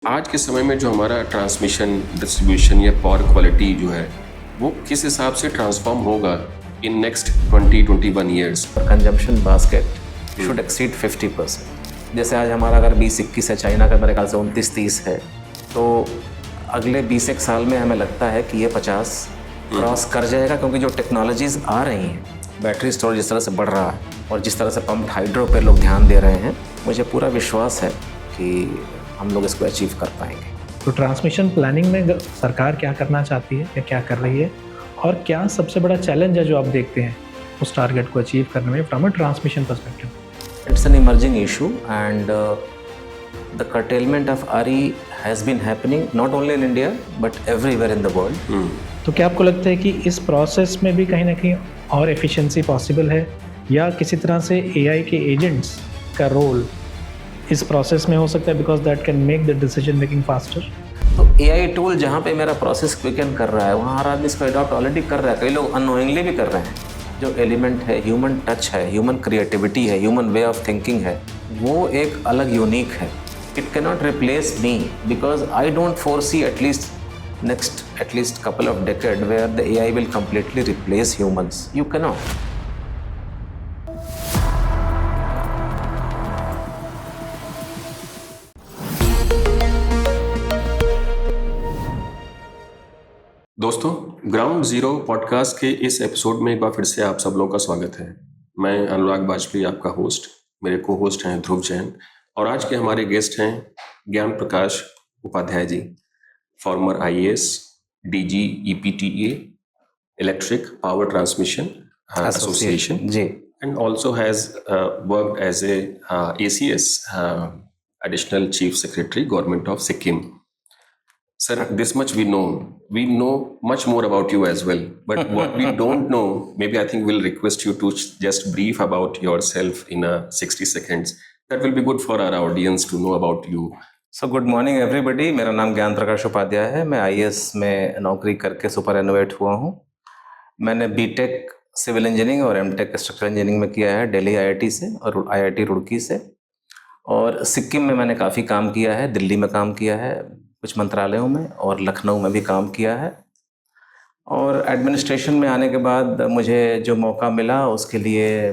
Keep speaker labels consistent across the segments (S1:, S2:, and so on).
S1: आज के समय में जो हमारा ट्रांसमिशन, डिस्ट्रीब्यूशन या पावर क्वालिटी जो है वो किस हिसाब से ट्रांसफॉर्म होगा in next 20-21 years?
S2: Consumption basket should exceed 50%। जैसे आज हमारा अगर 20-21 है, चाइना का मेरे ख्याल से 29-30 है, तो अगले 20 साल में हमें लगता है कि ये 50 क्रॉस कर जाएगा, क्योंकि जो टेक्नोलॉजीज़ आ रही हैं, बैटरी स्टोरेज जिस तरह से बढ़ रहा है और जिस तरह से पम्प्ड हाइड्रो पे लोग ध्यान दे रहे हैं, मुझे पूरा विश्वास है कि हम लोग इसको अचीव कर पाएंगे।
S3: तो ट्रांसमिशन प्लानिंग में सरकार क्या करना चाहती है या क्या कर रही है, और क्या सबसे बड़ा चैलेंज है जो आप देखते हैं उस टारगेट को अचीव करने में from a transmission perspective?
S2: It's an emerging issue, and the curtailment of RE has been happening not only in India but everywhere in the world.
S3: तो क्या आपको लगता है कि इस प्रोसेस में भी कहीं ना कहीं और एफिशिएंसी पॉसिबल है, या किसी तरह से AI के एजेंट्स का रोल इस प्रोसेस में हो सकता है, because that can make the decision making faster?
S2: तो AI टूल जहाँ पे मेरा प्रोसेस क्विकन कर रहा है, वहाँ हर आदमी इसको अडॉप्ट ऑलरेडी कर रहा है, कई लोग अननोइंगली भी कर रहे हैं। जो एलिमेंट है, ह्यूमन टच है, ह्यूमन क्रिएटिविटी है, ह्यूमन वे ऑफ थिंकिंग है, वो एक अलग यूनिक है। It can not replace me, because I don't foresee at least couple of decade where the AI will completely replace humans. You cannot.
S1: दोस्तों, ground zero podcast के इस episode में एक बार फिर से आप सब लोगों का स्वागत है। मैं अनुराग बाजपेयी, आपका होस्ट। मेरे को होस्ट हैं ध्रुव जैन, और आज के हमारे गेस्ट हैं Gyan Prakash Upadhyay ji, former IAS, DG EPTA, electric power transmission association
S2: ji,
S1: and also has worked as a ACS, Additional Chief Secretary, Government of Sikkim. Sir, this much we know. We know much more about you as well. But what we don't know, maybe I think we'll request you to just brief about yourself in 60 seconds. That will be good for our audience to know about you.
S2: So good morning everybody. मेरा नाम ज्ञान प्रकाश उपाध्याय है। मैं IAS में नौकरी करके super एनोवेट हुआ हूँ। मैंने BTech सिविल इंजीनियरिंग और MTech स्ट्रक्चरल इंजीनियरिंग में किया है दिल्ली IIT से और IIT रुड़की से। और सिक्किम में मैंने काफ़ी काम किया है, दिल्ली में काम किया है कुछ मंत्रालयों में, और लखनऊ में भी काम किया है। और एडमिनिस्ट्रेशन में आने के बाद मुझे जो मौका मिला, उसके लिए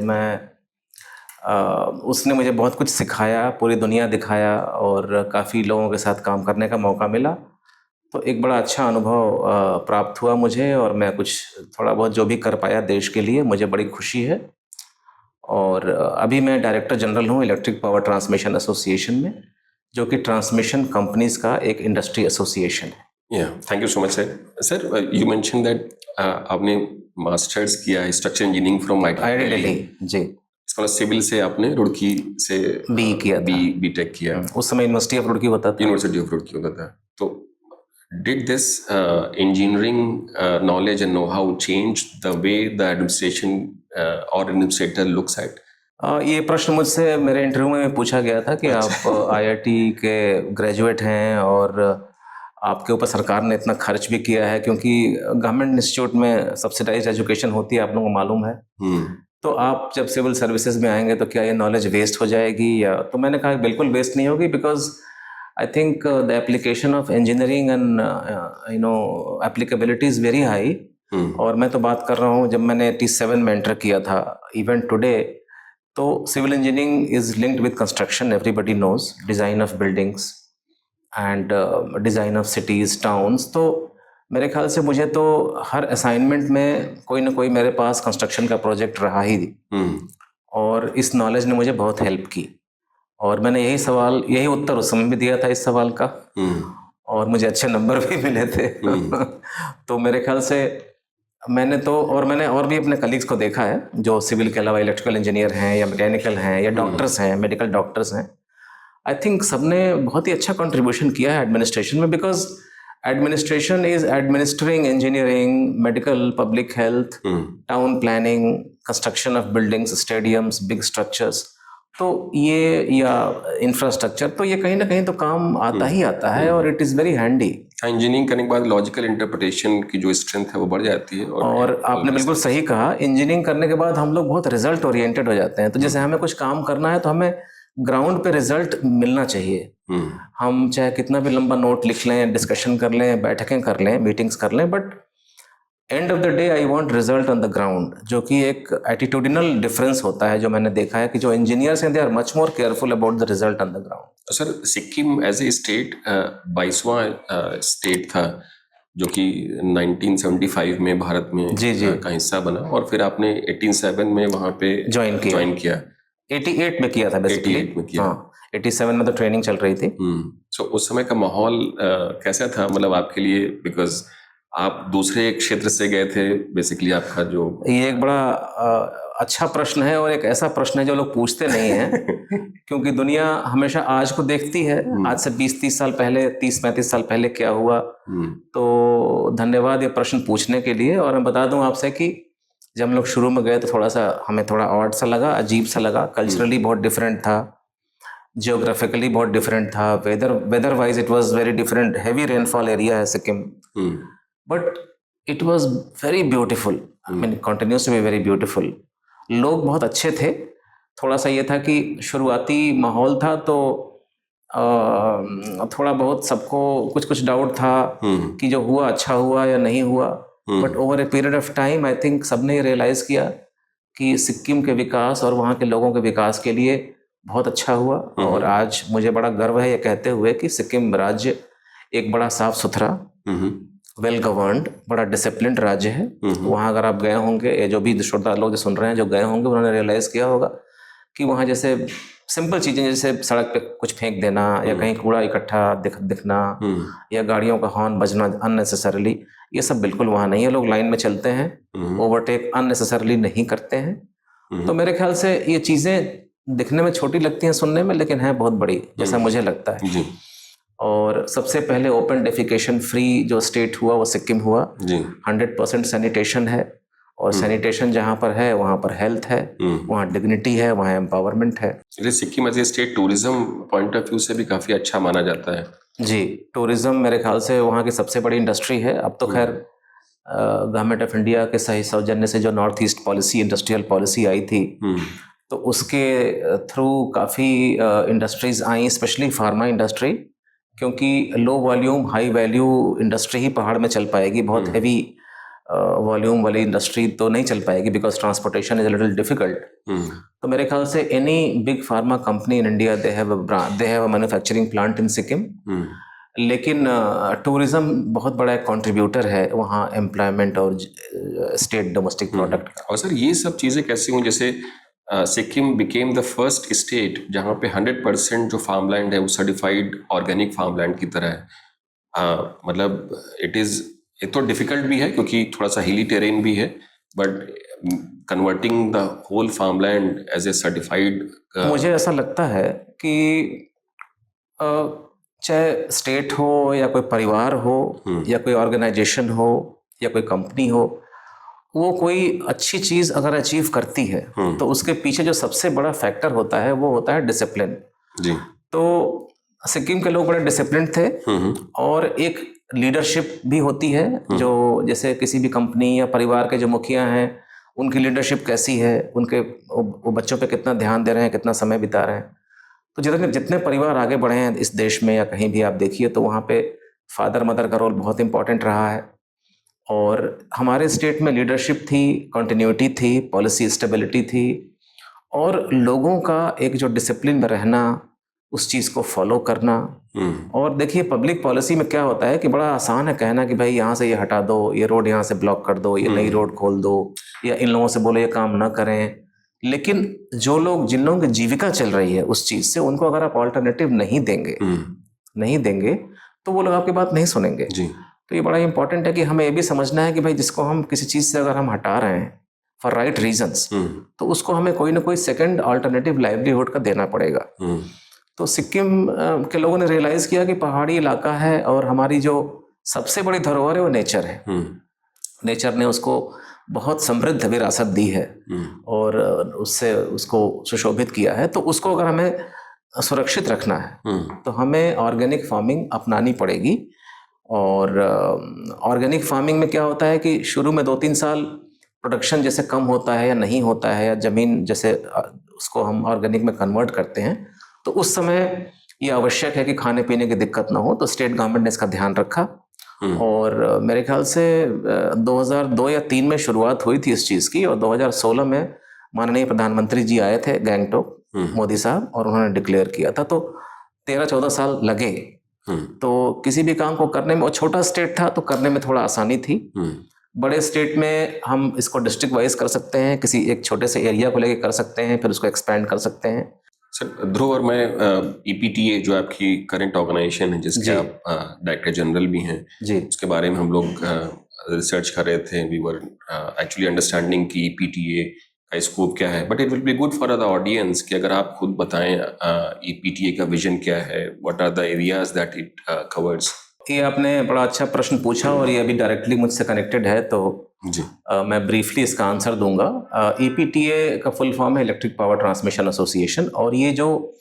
S2: उसने मुझे बहुत कुछ सिखाया, पूरी दुनिया दिखाया, और काफ़ी लोगों के साथ काम करने का मौका मिला। तो एक बड़ा अच्छा अनुभव प्राप्त हुआ मुझे, और मैं कुछ थोड़ा बहुत जो भी कर पाया देश के लिए, मुझे बड़ी खुशी है। और अभी मैं डायरेक्टर जनरल हूँ इलेक्ट्रिक पावर ट्रांसमिशन एसोसिएशन में, जो कि ट्रांसमिशन कंपनीज का एक इंडस्ट्री एसोसिएशन है।
S1: Yeah, thank you so much, sir. Sir, you mentioned that आपने मास्टर्स किया structure engineering from
S2: IIT Delhi ji.
S1: इसका सिविल से आपने रुड़की से
S2: बी किया था,
S1: BTech किया।
S2: उस समय यूनिवर्सिटी ऑफ रुड़की होता था।
S1: यूनिवर्सिटी ऑफ रुड़की होता था। तो did this engineering knowledge and know-how change the way the administration or administrator looks at?
S2: ये प्रश्न मुझसे मेरे इंटरव्यू में पूछा गया था कि आप IIT के ग्रेजुएट हैं और आपके ऊपर सरकार ने इतना खर्च भी किया है, क्योंकि गवर्नमेंट इंस्टीट्यूट में सब्सिडाइज्ड एजुकेशन होती है, आप लोगों को मालूम है। तो आप जब सिविल सर्विसेज में आएंगे तो क्या ये नॉलेज वेस्ट हो जाएगी? या तो मैंने कहा बिल्कुल वेस्ट नहीं होगी, because I think the application of engineering and applicability is very high. और मैं तो बात कर रहा हूँ, जब मैंने T7 में एंटर किया था इवन टुडे, तो civil engineering is linked with construction, everybody knows, design of buildings and design of cities, towns. तो मेरे ख्याल से मुझे तो हर असाइनमेंट में कोई ना कोई मेरे पास कंस्ट्रक्शन का प्रोजेक्ट रहा ही, और इस नॉलेज ने मुझे बहुत हेल्प की। और मैंने यही उत्तर उस समय भी दिया था इस सवाल का, और मुझे अच्छे नंबर भी मिले थे। तो मेरे ख्याल से मैंने और भी अपने कलीग्स को देखा है जो सिविल के अलावा इलेक्ट्रिकल इंजीनियर हैं या मैकेनिकल हैं या डॉक्टर्स हैं, मेडिकल डॉक्टर्स हैं। आई थिंक सबने बहुत ही अच्छा कंट्रीब्यूशन किया है एडमिनिस्ट्रेशन में, because administration is administering engineering, medical, public health, town planning, construction of buildings, stadiums, big structures, तो ये या इंफ्रास्ट्रक्चर, तो ये कहीं ना कहीं तो काम आता ही आता है, और it is very handy.
S1: Engineering करने के बाद लॉजिकल इंटरप्रिटेशन की जो स्ट्रेंथ है वो बढ़ जाती है।
S2: और आपने बिल्कुल सही कहा, इंजीनियरिंग करने के बाद हम लोग बहुत रिजल्ट ओरिएंटेड हो जाते हैं। तो जैसे हमें कुछ काम करना है तो हमें ग्राउंड पे रिजल्ट मिलना चाहिए। हम चाहे कितना भी लंबा नोट लिख लें, डिस्कशन कर लें, बैठकें कर लें, मीटिंग्स कर लें, but end of the day I want result on the ground, जो कि एक एटीट्यूडिनल डिफरेंस होता है, जो मैंने देखा है कि जो इंजीनियर्स हैं they are much more careful about the result on the ground.
S1: Sir, Sikkim as a state 22वां स्टेट था जो कि 1975 में भारत में
S2: जी जी
S1: का हिस्सा बना, और फिर आपने 87 में वहाँ पे
S2: ज्वाइन किया। 88 में किया था बेसिकली।
S1: 88 में किया।
S2: हाँ, 87 में तो ट्रेनिंग चल रही थी।
S1: सो उस समय का माहौल कैसा था, मतलब आपके लिए, बिकॉज आप दूसरे क्षेत्र से गए थे बेसिकली, आपका जो
S2: ये एक बड़ा अच्छा प्रश्न है, और एक ऐसा प्रश्न है जो लोग पूछते नहीं हैं क्योंकि दुनिया हमेशा आज को देखती है, आज से 20-30 साल पहले, 30-35 साल पहले क्या हुआ। तो धन्यवाद ये प्रश्न पूछने के लिए। और मैं बता दूं आपसे कि जब हम लोग शुरू में गए तो थोड़ा सा हमें थोड़ा ऑड सा लगा, अजीब सा लगा। कल्चरली बहुत डिफरेंट था, जियोग्राफिकली बहुत डिफरेंट था, weather wise it was very different. Heavy rainfall area है Sikkim, but it was very beautiful. I mean continuous to be very beautiful. लोग बहुत अच्छे थे। थोड़ा सा ये था कि शुरुआती माहौल था तो थोड़ा बहुत सबको कुछ डाउट था कि जो हुआ अच्छा हुआ या नहीं हुआ, but over a period of time I think सबने ये रियलाइज़ किया कि सिक्किम के विकास और वहाँ के लोगों के विकास के लिए बहुत अच्छा हुआ। और आज मुझे बड़ा गर्व है ये कहते हुए कि सिक्किम राज्य एक बड़ा साफ सुथरा, वेल गवर्नड, बड़ा डिसिप्लिन्ड राज्य है। वहाँ अगर आप गए होंगे, ये जो भी श्रोता लोग जो सुन रहे हैं जो गए होंगे, उन्होंने रियलाइज़ किया होगा कि वहाँ जैसे सिंपल चीज़ें, जैसे सड़क पे कुछ फेंक देना या कहीं कूड़ा इकट्ठा दिखना या गाड़ियों का हॉर्न बजना अननेसेसरली, ये सब बिल्कुल वहाँ नहीं है। लोग लाइन में चलते हैं, ओवरटेक अननेसेसरली नहीं करते हैं। तो मेरे ख्याल से ये चीज़ें दिखने में छोटी लगती हैं सुनने में, लेकिन है बहुत बड़ी, जैसा मुझे लगता है। और सबसे पहले ओपन डेफिकेशन फ्री जो स्टेट हुआ वो सिक्किम हुआ। 100% सैनिटेशन है, और सैनिटेशन जहाँ पर है वहाँ पर हेल्थ है, वहाँ डिग्निटी है, वहाँ एम्पावरमेंट है।
S1: Sikkim as a state tourism point of view से भी काफ़ी अच्छा माना जाता है।
S2: जी, टूरिज्म मेरे ख्याल से वहाँ की सबसे बड़ी इंडस्ट्री है। अब तो खैर गवर्नमेंट ऑफ इंडिया के सही सौजन्य से जो north east policy, industrial policy आई थी, तो उसके थ्रू काफ़ी इंडस्ट्रीज आई, स्पेशली फार्मा इंडस्ट्री, क्योंकि low volume high value industry ही पहाड़ में चल पाएगी। बहुत हैवी वॉल्यूम वाली इंडस्ट्री तो नहीं चल पाएगी, because transportation is a little difficult. तो मेरे ख्याल से any big pharma company in India they have a manufacturing plant in Sikkim. लेकिन टूरिज्म बहुत बड़ा एक कॉन्ट्रीब्यूटर है वहाँ एम्प्लॉयमेंट और स्टेट डोमेस्टिक प्रोडक्ट का।
S1: और सर ये सब चीज़ें कैसी हुई, जैसे Sikkim became the first state जहाँ पे 100% जो फार्म लैंड है वो सर्टिफाइड ऑर्गेनिक फार्म लैंड की तरह है। मतलब एक तो डिफिकल्ट भी है क्योंकि थोड़ा सा हिली टेरेन भी है, but converting the whole farm land as a certified,
S2: मुझे ऐसा लगता है कि चाहे स्टेट हो या कोई परिवार हो या कोई ऑर्गेनाइजेशन हो या कोई कंपनी हो, वो कोई अच्छी चीज़ अगर अचीव करती है तो उसके पीछे जो सबसे बड़ा फैक्टर होता है वो होता है डिसिप्लिन।
S1: जी।
S2: तो सिक्किम के लोग बड़े डिसिप्लिन थे, और एक लीडरशिप भी होती है, जो जैसे किसी भी कंपनी या परिवार के जो मुखिया हैं उनकी लीडरशिप कैसी है, उनके वो बच्चों पे कितना ध्यान दे रहे हैं, कितना समय बिता रहे हैं। तो जितने परिवार आगे बढ़े हैं इस देश में या कहीं भी आप देखिए, तो वहाँ पे फादर मदर का रोल बहुत इंपॉर्टेंट रहा है। और हमारे स्टेट में लीडरशिप थी, कंटिन्यूटी थी, पॉलिसी स्टेबिलिटी थी, और लोगों का एक जो डिसिप्लिन में रहना, उस चीज़ को फॉलो करना। और देखिए पब्लिक पॉलिसी में क्या होता है कि बड़ा आसान है कहना कि भाई यहाँ से ये हटा दो, ये रोड यहाँ से ब्लॉक कर दो, ये नई रोड खोल दो, या इन लोगों से बोलो ये काम ना करें। लेकिन जिन लोगों की जीविका चल रही है उस चीज़ से, उनको अगर आप ऑल्टरनेटिव नहीं देंगे तो वो लोग आपकी बात नहीं सुनेंगे। तो ये बड़ा इंपॉर्टेंट है कि हमें ये भी समझना है कि भाई जिसको हम किसी चीज़ से अगर हम हटा रहे हैं फॉर राइट रीजंस, तो उसको हमें कोई ना कोई सेकंड अल्टरनेटिव लाइवलीहुड का देना पड़ेगा। तो सिक्किम के लोगों ने रियलाइज़ किया कि पहाड़ी इलाका है और हमारी जो सबसे बड़ी धरोहर है वो नेचर है। नेचर ने उसको बहुत समृद्ध विरासत दी है और उससे उसको सुशोभित किया है। तो उसको अगर हमें सुरक्षित रखना है तो हमें ऑर्गेनिक फार्मिंग अपनानी पड़ेगी। और ऑर्गेनिक फार्मिंग में क्या होता है कि शुरू में 2-3 साल प्रोडक्शन जैसे कम होता है या नहीं होता है, या ज़मीन जैसे उसको हम ऑर्गेनिक में कन्वर्ट करते हैं तो उस समय ये आवश्यक है कि खाने पीने की दिक्कत ना हो, तो स्टेट गवर्नमेंट ने इसका ध्यान रखा। और मेरे ख्याल से 2002 या 3 में शुरुआत हुई थी इस चीज़ की, और 2016 में माननीय प्रधानमंत्री जी आए थे गैंगटॉक, मोदी साहब, और उन्होंने डिक्लेयर किया था। तो 13-14 साल लगे। तो किसी भी काम को करने में, और छोटा स्टेट था तो करने में थोड़ा आसानी थी। बड़े स्टेट में हम इसको डिस्ट्रिक्ट वाइज कर सकते हैं, किसी एक छोटे से एरिया को लेके कर सकते हैं, फिर उसको एक्सपैंड कर सकते हैं।
S1: सर ध्रुव और मैं EPTA जो आपकी करंट ऑर्गेनाइजेशन है जिसके आप डायरेक्टर जनरल भी हैं
S2: जी,
S1: उसके बारे में हम लोग रिसर्च कर रहे थे। वी वर एक्चुअली अंडरस्टैंडिंग कि EPTA का स्कोप क्या है, but it will be good for the audience कि अगर आप खुद बताएं EPTA का विजन क्या है, what are the areas that it covers.
S2: ये आपने बड़ा अच्छा प्रश्न पूछा और ये अभी डायरेक्टली मुझसे कनेक्टेड है, तो
S1: जी
S2: मैं ब्रीफली इसका आंसर दूंगा। EPTA का फुल फॉर्म है इलेक्ट्रिक पावर ट्रांसमिशन एसोसिएशन, और ये जो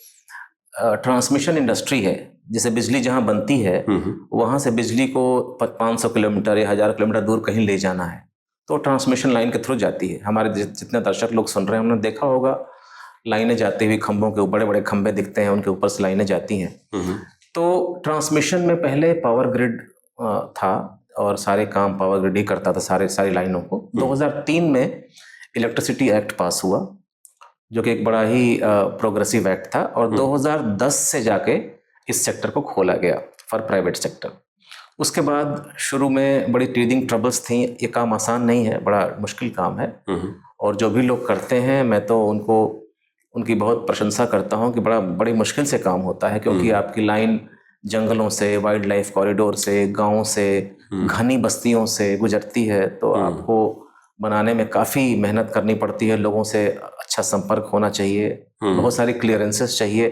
S2: ट्रांसमिशन इंडस्ट्री है, जैसे बिजली जहाँ बनती है वहाँ से बिजली को 500 किलोमीटर या 1000 किलोमीटर दूर कहीं ले जाना है, तो ट्रांसमिशन लाइन के थ्रू जाती है। हमारे जितने दर्शक लोग सुन रहे हैं उन्होंने देखा होगा लाइनें जाती हुई, खंभों के बड़े बड़े खंभे दिखते हैं, उनके ऊपर से लाइनें जाती हैं। तो ट्रांसमिशन में पहले पावर ग्रिड था और सारे काम पावर ग्रिड ही करता था, सारी लाइनों को। 2003 में इलेक्ट्रिसिटी एक्ट पास हुआ, जो कि एक बड़ा ही प्रोग्रेसिव एक्ट था, और 2010 से जाके इस सेक्टर को खोला गया फॉर प्राइवेट सेक्टर। उसके बाद शुरू में बड़ी टीदिंग ट्रबल्स थी, ये काम आसान नहीं है, बड़ा मुश्किल काम है, और जो भी लोग करते हैं मैं तो उनकी बहुत प्रशंसा करता हूँ कि बड़ी मुश्किल से काम होता है, क्योंकि आपकी लाइन जंगलों से, वाइल्ड लाइफ कॉरिडोर से, गाँव से, घनी बस्तियों से गुजरती है, तो आपको बनाने में काफ़ी मेहनत करनी पड़ती है, लोगों से अच्छा संपर्क होना चाहिए, बहुत सारी क्लियरेंसेस चाहिए।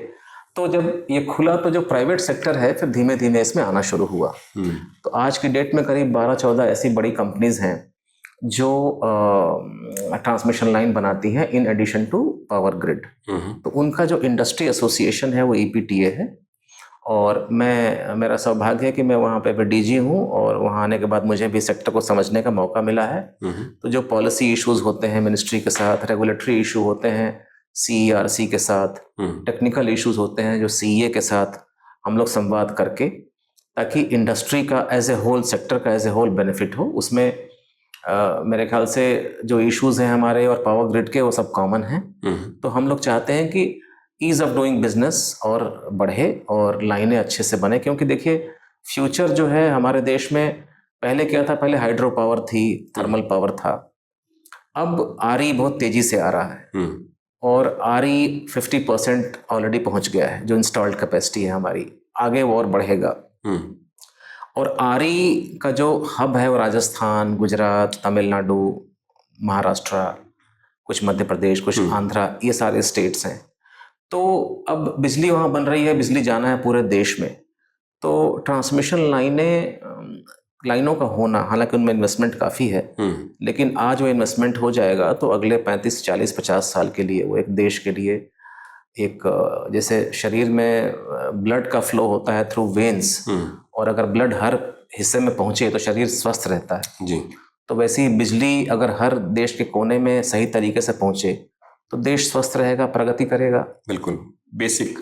S2: तो जब ये खुला तो जो प्राइवेट सेक्टर है फिर धीमे धीमे इसमें आना शुरू हुआ। तो आज की डेट में करीब 12-14 ऐसी बड़ी कंपनीज हैं जो ट्रांसमिशन लाइन बनाती हैं in addition to power grid. तो उनका जो इंडस्ट्री एसोसिएशन है वो EPTA है, और मेरा सौभाग्य है कि मैं वहाँ पे DG हूँ, और वहाँ आने के बाद मुझे भी सेक्टर को समझने का मौका मिला है। तो जो पॉलिसी इश्यूज होते हैं मिनिस्ट्री के साथ, रेगुलेटरी इशू होते हैं CERC के साथ, टेक्निकल इश्यूज होते हैं जो CEA के साथ, हम लोग संवाद करके, ताकि इंडस्ट्री का एज ए होल, सेक्टर का एज ए होल बेनिफिट हो। उसमें मेरे ख्याल से जो इश्यूज हैं हमारे और पावर ग्रिड के वो सब कॉमन हैं। तो हम लोग चाहते हैं कि ईज ऑफ डूइंग बिजनेस और बढ़े और लाइनें अच्छे से बने, क्योंकि देखिए फ्यूचर जो है हमारे देश में, पहले क्या था, पहले हाइड्रो पावर थी, थर्मल पावर था, अब RE बहुत तेजी से आ रहा है, और RE 50% ऑलरेडी पहुंच गया है, जो इंस्टॉल्ड कैपेसिटी है हमारी, आगे वो और बढ़ेगा। और RE का जो हब है वो राजस्थान, गुजरात, तमिलनाडु, महाराष्ट्र, कुछ मध्य प्रदेश, कुछ आंध्रा, ये सारे स्टेट्स हैं। तो अब बिजली वहाँ बन रही है, बिजली जाना है पूरे देश में, तो ट्रांसमिशन लाइनों का होना, हालांकि उनमें इन्वेस्टमेंट काफ़ी है, लेकिन आज वो इन्वेस्टमेंट हो जाएगा तो अगले 35, 40, 50 साल के लिए वो एक देश के लिए, एक जैसे शरीर में ब्लड का फ्लो होता है थ्रू वेन्स, और अगर ब्लड हर हिस्से में पहुंचे तो शरीर स्वस्थ रहता है जी। तो वैसे ही बिजली अगर हर देश के कोने में सही तरीके से पहुंचे तो देश स्वस्थ रहेगा, प्रगति करेगा।
S1: बिल्कुल बेसिक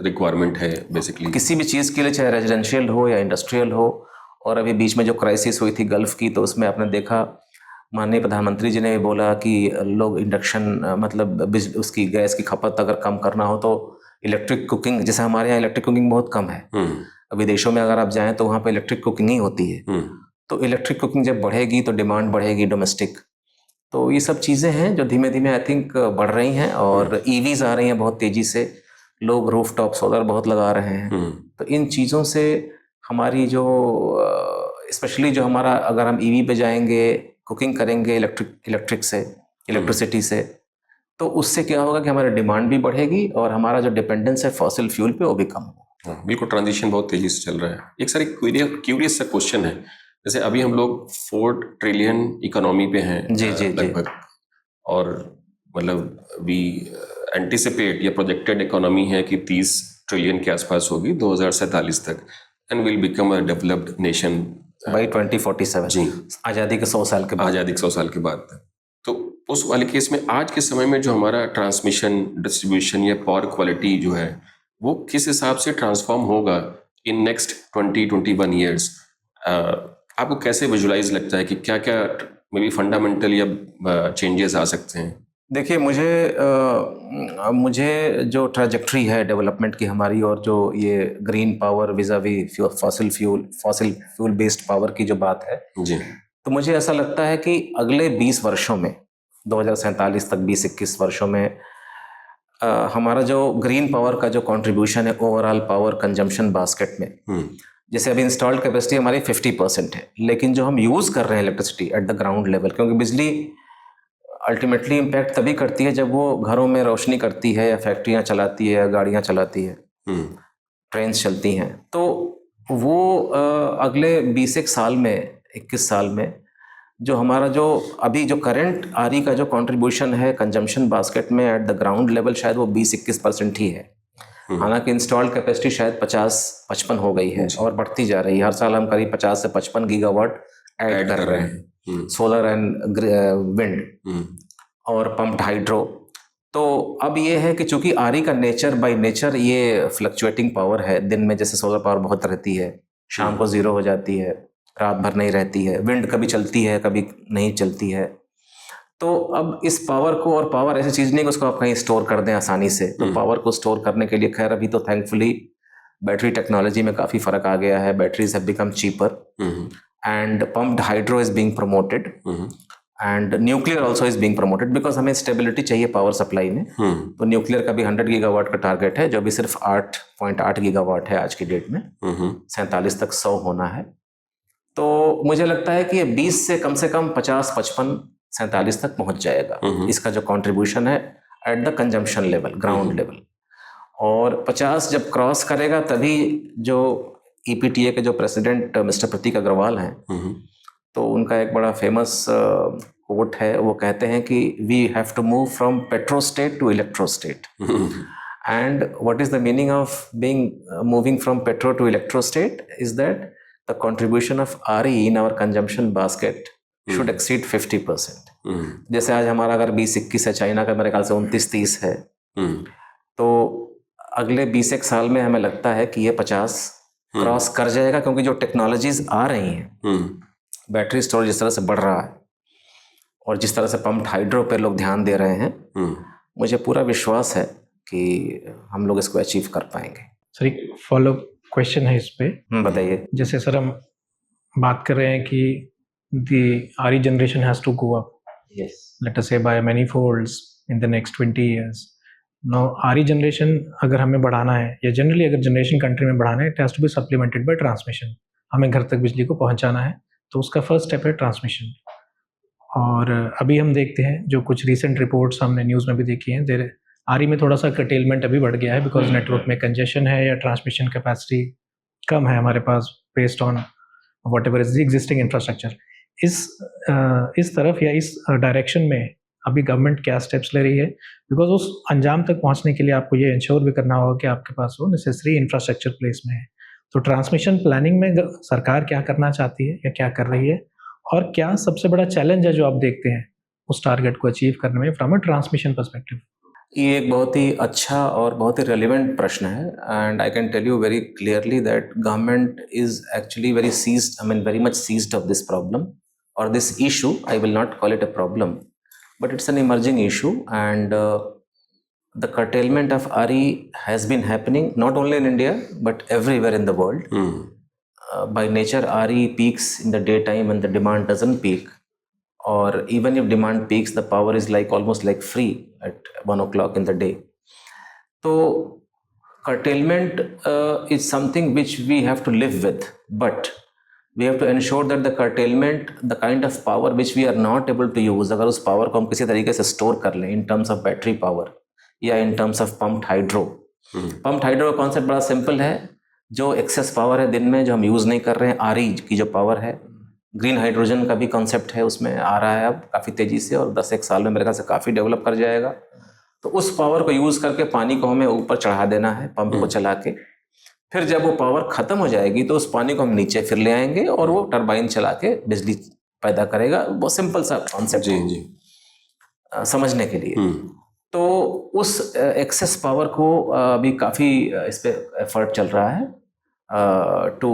S1: रिक्वायरमेंट है बेसिकली
S2: किसी भी चीज़ के लिए, चाहे रेजिडेंशियल हो या इंडस्ट्रियल हो। और अभी बीच में जो क्राइसिस हुई थी गल्फ़ की, तो उसमें आपने देखा माननीय प्रधानमंत्री जी ने बोला कि लोग इंडक्शन, मतलब उसकी गैस की खपत अगर कम करना हो तो इलेक्ट्रिक कुकिंग, जैसे हमारे यहाँ इलेक्ट्रिक कुकिंग बहुत कम है, विदेशों में अगर आप जाएं तो वहाँ पे इलेक्ट्रिक कुकिंग ही होती है। तो इलेक्ट्रिक कुकिंग जब बढ़ेगी तो डिमांड बढ़ेगी डोमेस्टिक। तो ये सब चीज़ें हैं जो धीमे धीमे आई थिंक बढ़ रही हैं, और EVs आ रही हैं बहुत तेज़ी से, लोग रूफटॉप सोलर बहुत लगा रहे हैं। तो इन चीज़ों से हमारी जो स्पेशली जो हमारा, अगर हम EV पे जाएंगे, कुकिंग करेंगे इलेक्ट्रिसिटी से, तो उससे क्या होगा कि हमारी डिमांड भी बढ़ेगी और हमारा जो डिपेंडेंस है फॉसिल फ्यूल पे वो भी कम होगा।
S1: बिल्कुल, ट्रांजिशन बहुत तेजी से चल रहा है। एक सर एक क्यूरियस सा क्वेश्चन है, जैसे अभी हम लोग 4 ट्रिलियन इकोनॉमी पे हैं
S2: जी
S1: लगभग, और मतलब वी एंटिसिपेट या प्रोजेक्टेड इकोनॉमी है कि 30 ट्रिलियन के आसपास होगी 2047 तक, and will become a developed nation
S2: by 2047 जी, आज़ादी के 100 साल के बाद।
S1: आज़ादी के 100 साल के बाद। तो उस वाले केस में आज के समय में जो हमारा ट्रांसमिशन, डिस्ट्रीब्यूशन या पावर क्वालिटी जो है वो किस हिसाब से ट्रांसफॉर्म होगा इन नेक्स्ट 20-21 ईयर्स? आपको कैसे विजुलाइज लगता है कि क्या क्या मे बी फंडामेंटल या चेंजेस आ सकते हैं?
S2: देखिए, मुझे जो ट्रैजेक्टरी है डेवलपमेंट की हमारी, और जो ये green power vis-a-vis fossil fuel based power की जो बात है
S1: जी,
S2: तो मुझे ऐसा लगता है कि अगले 20 वर्षों में, 2047 तक, 20-21 वर्षों में हमारा जो ग्रीन पावर का जो कंट्रीब्यूशन है ओवरऑल पावर कंजम्पशन बास्केट में, जैसे अभी इंस्टॉल्ड कैपेसिटी हमारी 50% है, लेकिन जो हम यूज़ कर रहे हैं electricity at the ground level, क्योंकि बिजली अल्टीमेटली इम्पैक्ट तभी करती है जब वो घरों में रोशनी करती है, या फैक्ट्रियाँ चलाती है, या गाड़ियाँ चलाती है, ट्रेन्स चलती हैं, तो वो अगले 20 साल में, 21 साल में जो हमारा जो अभी जो करंट आरई का जो कंट्रीब्यूशन है कंजम्पशन बास्केट में एट द ग्राउंड लेवल, शायद वो 20-21% ही है। हालांकि इंस्टॉल्ड कैपेसिटी शायद 50-55 हो गई है और बढ़ती जा रही है। हर साल हम करीब 50 से 55 गीगावाट ऐड कर रहे हैं, सोलर एंड विंड और पंप्ड हाइड्रो। तो अब ये है कि चूंकि आरई का नेचर बाय नेचर ये फ्लक्चुएटिंग पावर है, दिन में जैसे सोलर पावर बहुत रहती है, शाम को जीरो हो जाती है, रात भर नहीं रहती है, विंड कभी चलती है कभी नहीं चलती है। तो अब इस पावर को, और पावर ऐसी चीज़ नहीं कि उसको आप कहीं स्टोर कर दें आसानी से, तो पावर को स्टोर करने के लिए खैर अभी तो थैंकफुली बैटरी टेक्नोलॉजी में काफ़ी फ़र्क आ गया है, batteries have become cheaper and pumped hydro is being promoted and nuclear also is being promoted, because हमें स्टेबिलिटी चाहिए पावर सप्लाई में। तो न्यूक्लियर का भी 100 गीगावाट का टारगेट है, जो अभी सिर्फ 8.8 गीगावाट है आज की डेट में, 47 तक 100 होना है। तो मुझे लगता है कि ये 20 से कम 50, 55, 47 तक पहुंच जाएगा इसका जो कंट्रीब्यूशन है at the consumption level, ground level. और 50 जब क्रॉस करेगा तभी जो ईपीटीए के जो प्रेसिडेंट मिस्टर प्रतीक अग्रवाल हैं, तो उनका एक बड़ा फेमस कोट है, वो कहते हैं कि we have to move from petro state to electro state. And what is the meaning of being moving from petro to electro state is that the contribution of RE in our consumption basket should exceed 50%. जैसे आज हमारा अगर 20-21 है, China का मेरे ख्याल से 29-30 है, तो अगले 20 साल में हमें लगता है कि ये 50 क्रॉस कर जाएगा, क्योंकि जो टेक्नोलॉजीज आ रही हैं, बैटरी स्टोरेज जिस तरह से बढ़ रहा है और जिस तरह से पंप्ड हाइड्रो पे लोग ध्यान दे रहे हैं, मुझे पूरा विश्वास है कि हम लोग इसको अचीव कर पाएंगे।
S3: सर, एक फॉलो क्वेश्चन है इस पे,
S2: बताइए।
S3: जैसे सर हम बात कर रहे हैं कि the RE generation has to go up, let us say by many folds in the next 20 years. Now RE generation अगर हमें बढ़ाना है, या जनरली अगर जनरेशन कंट्री में बढ़ाना है, it has to be supplemented by transmission. हमें घर तक बिजली को पहुंचाना है, तो उसका फर्स्ट स्टेप है ट्रांसमिशन। और अभी हम देखते हैं जो कुछ रिसेंट रिपोर्ट्स हमने न्यूज़ में भी देखी हैं, आरई में थोड़ा सा कर्टेलमेंट अभी बढ़ गया है, बिकॉज नेटवर्क में कंजेशन है या ट्रांसमिशन कैपेसिटी कम है हमारे पास, based on whatever is the existing infrastructure. इस तरफ या इस डायरेक्शन में अभी गवर्नमेंट क्या स्टेप्स ले रही है? बिकॉज उस अंजाम तक पहुंचने के लिए आपको ये इंश्योर भी करना होगा कि आपके पास वो नेसेसरी इंफ्रास्ट्रक्चर प्लेस में है। तो ट्रांसमिशन प्लानिंग में सरकार क्या करना चाहती है या क्या कर रही है, और क्या सबसे बड़ा चैलेंज है जो आप देखते हैं उस टारगेट को अचीव करने में फ्रॉम अ ट्रांसमिशन पर्सपेक्टिव?
S2: ये एक बहुत ही अच्छा और बहुत ही रेलिवेंट प्रश्न है, and I can tell you very clearly that government is actually very seized, I mean very much seized of this problem और this issue. I will not call it a problem, but it's an emerging issue, and the curtailment of RE has been happening not only in India but everywhere in the world. By nature, RE peaks in the daytime when the demand doesn't peak, or even if demand peaks, the power is almost like free at 1 o'clock in the day. So curtailment is something which we have to live with, but we have to ensure that the curtailment, the kind of power which we are not able to use, अगर उस power को हम किसी तरीके से store कर लें in terms of battery power या in terms of pumped hydro. pumped hydro का concept बड़ा simple है. जो excess power है दिन में जो हम use नहीं कर रहे हैं, RE की जो power है, ग्रीन हाइड्रोजन का भी कॉन्सेप्ट है उसमें आ रहा है अब काफ़ी तेज़ी से, और 10-1 साल में मेरे ख्याल से काफ़ी डेवलप कर जाएगा. तो उस पावर को यूज़ करके पानी को हमें ऊपर चढ़ा देना है पंप को चला के. फिर जब वो पावर ख़त्म हो जाएगी तो उस पानी को हम नीचे फिर ले आएंगे और वो टरबाइन चला के बिजली पैदा करेगा. बहुत सिंपल सा कॉन्सेप्ट.
S1: जी जी.
S2: समझने के लिए। तो उस एक्सेस पावर को अभी काफ़ी इस पे एफर्ट चल रहा है to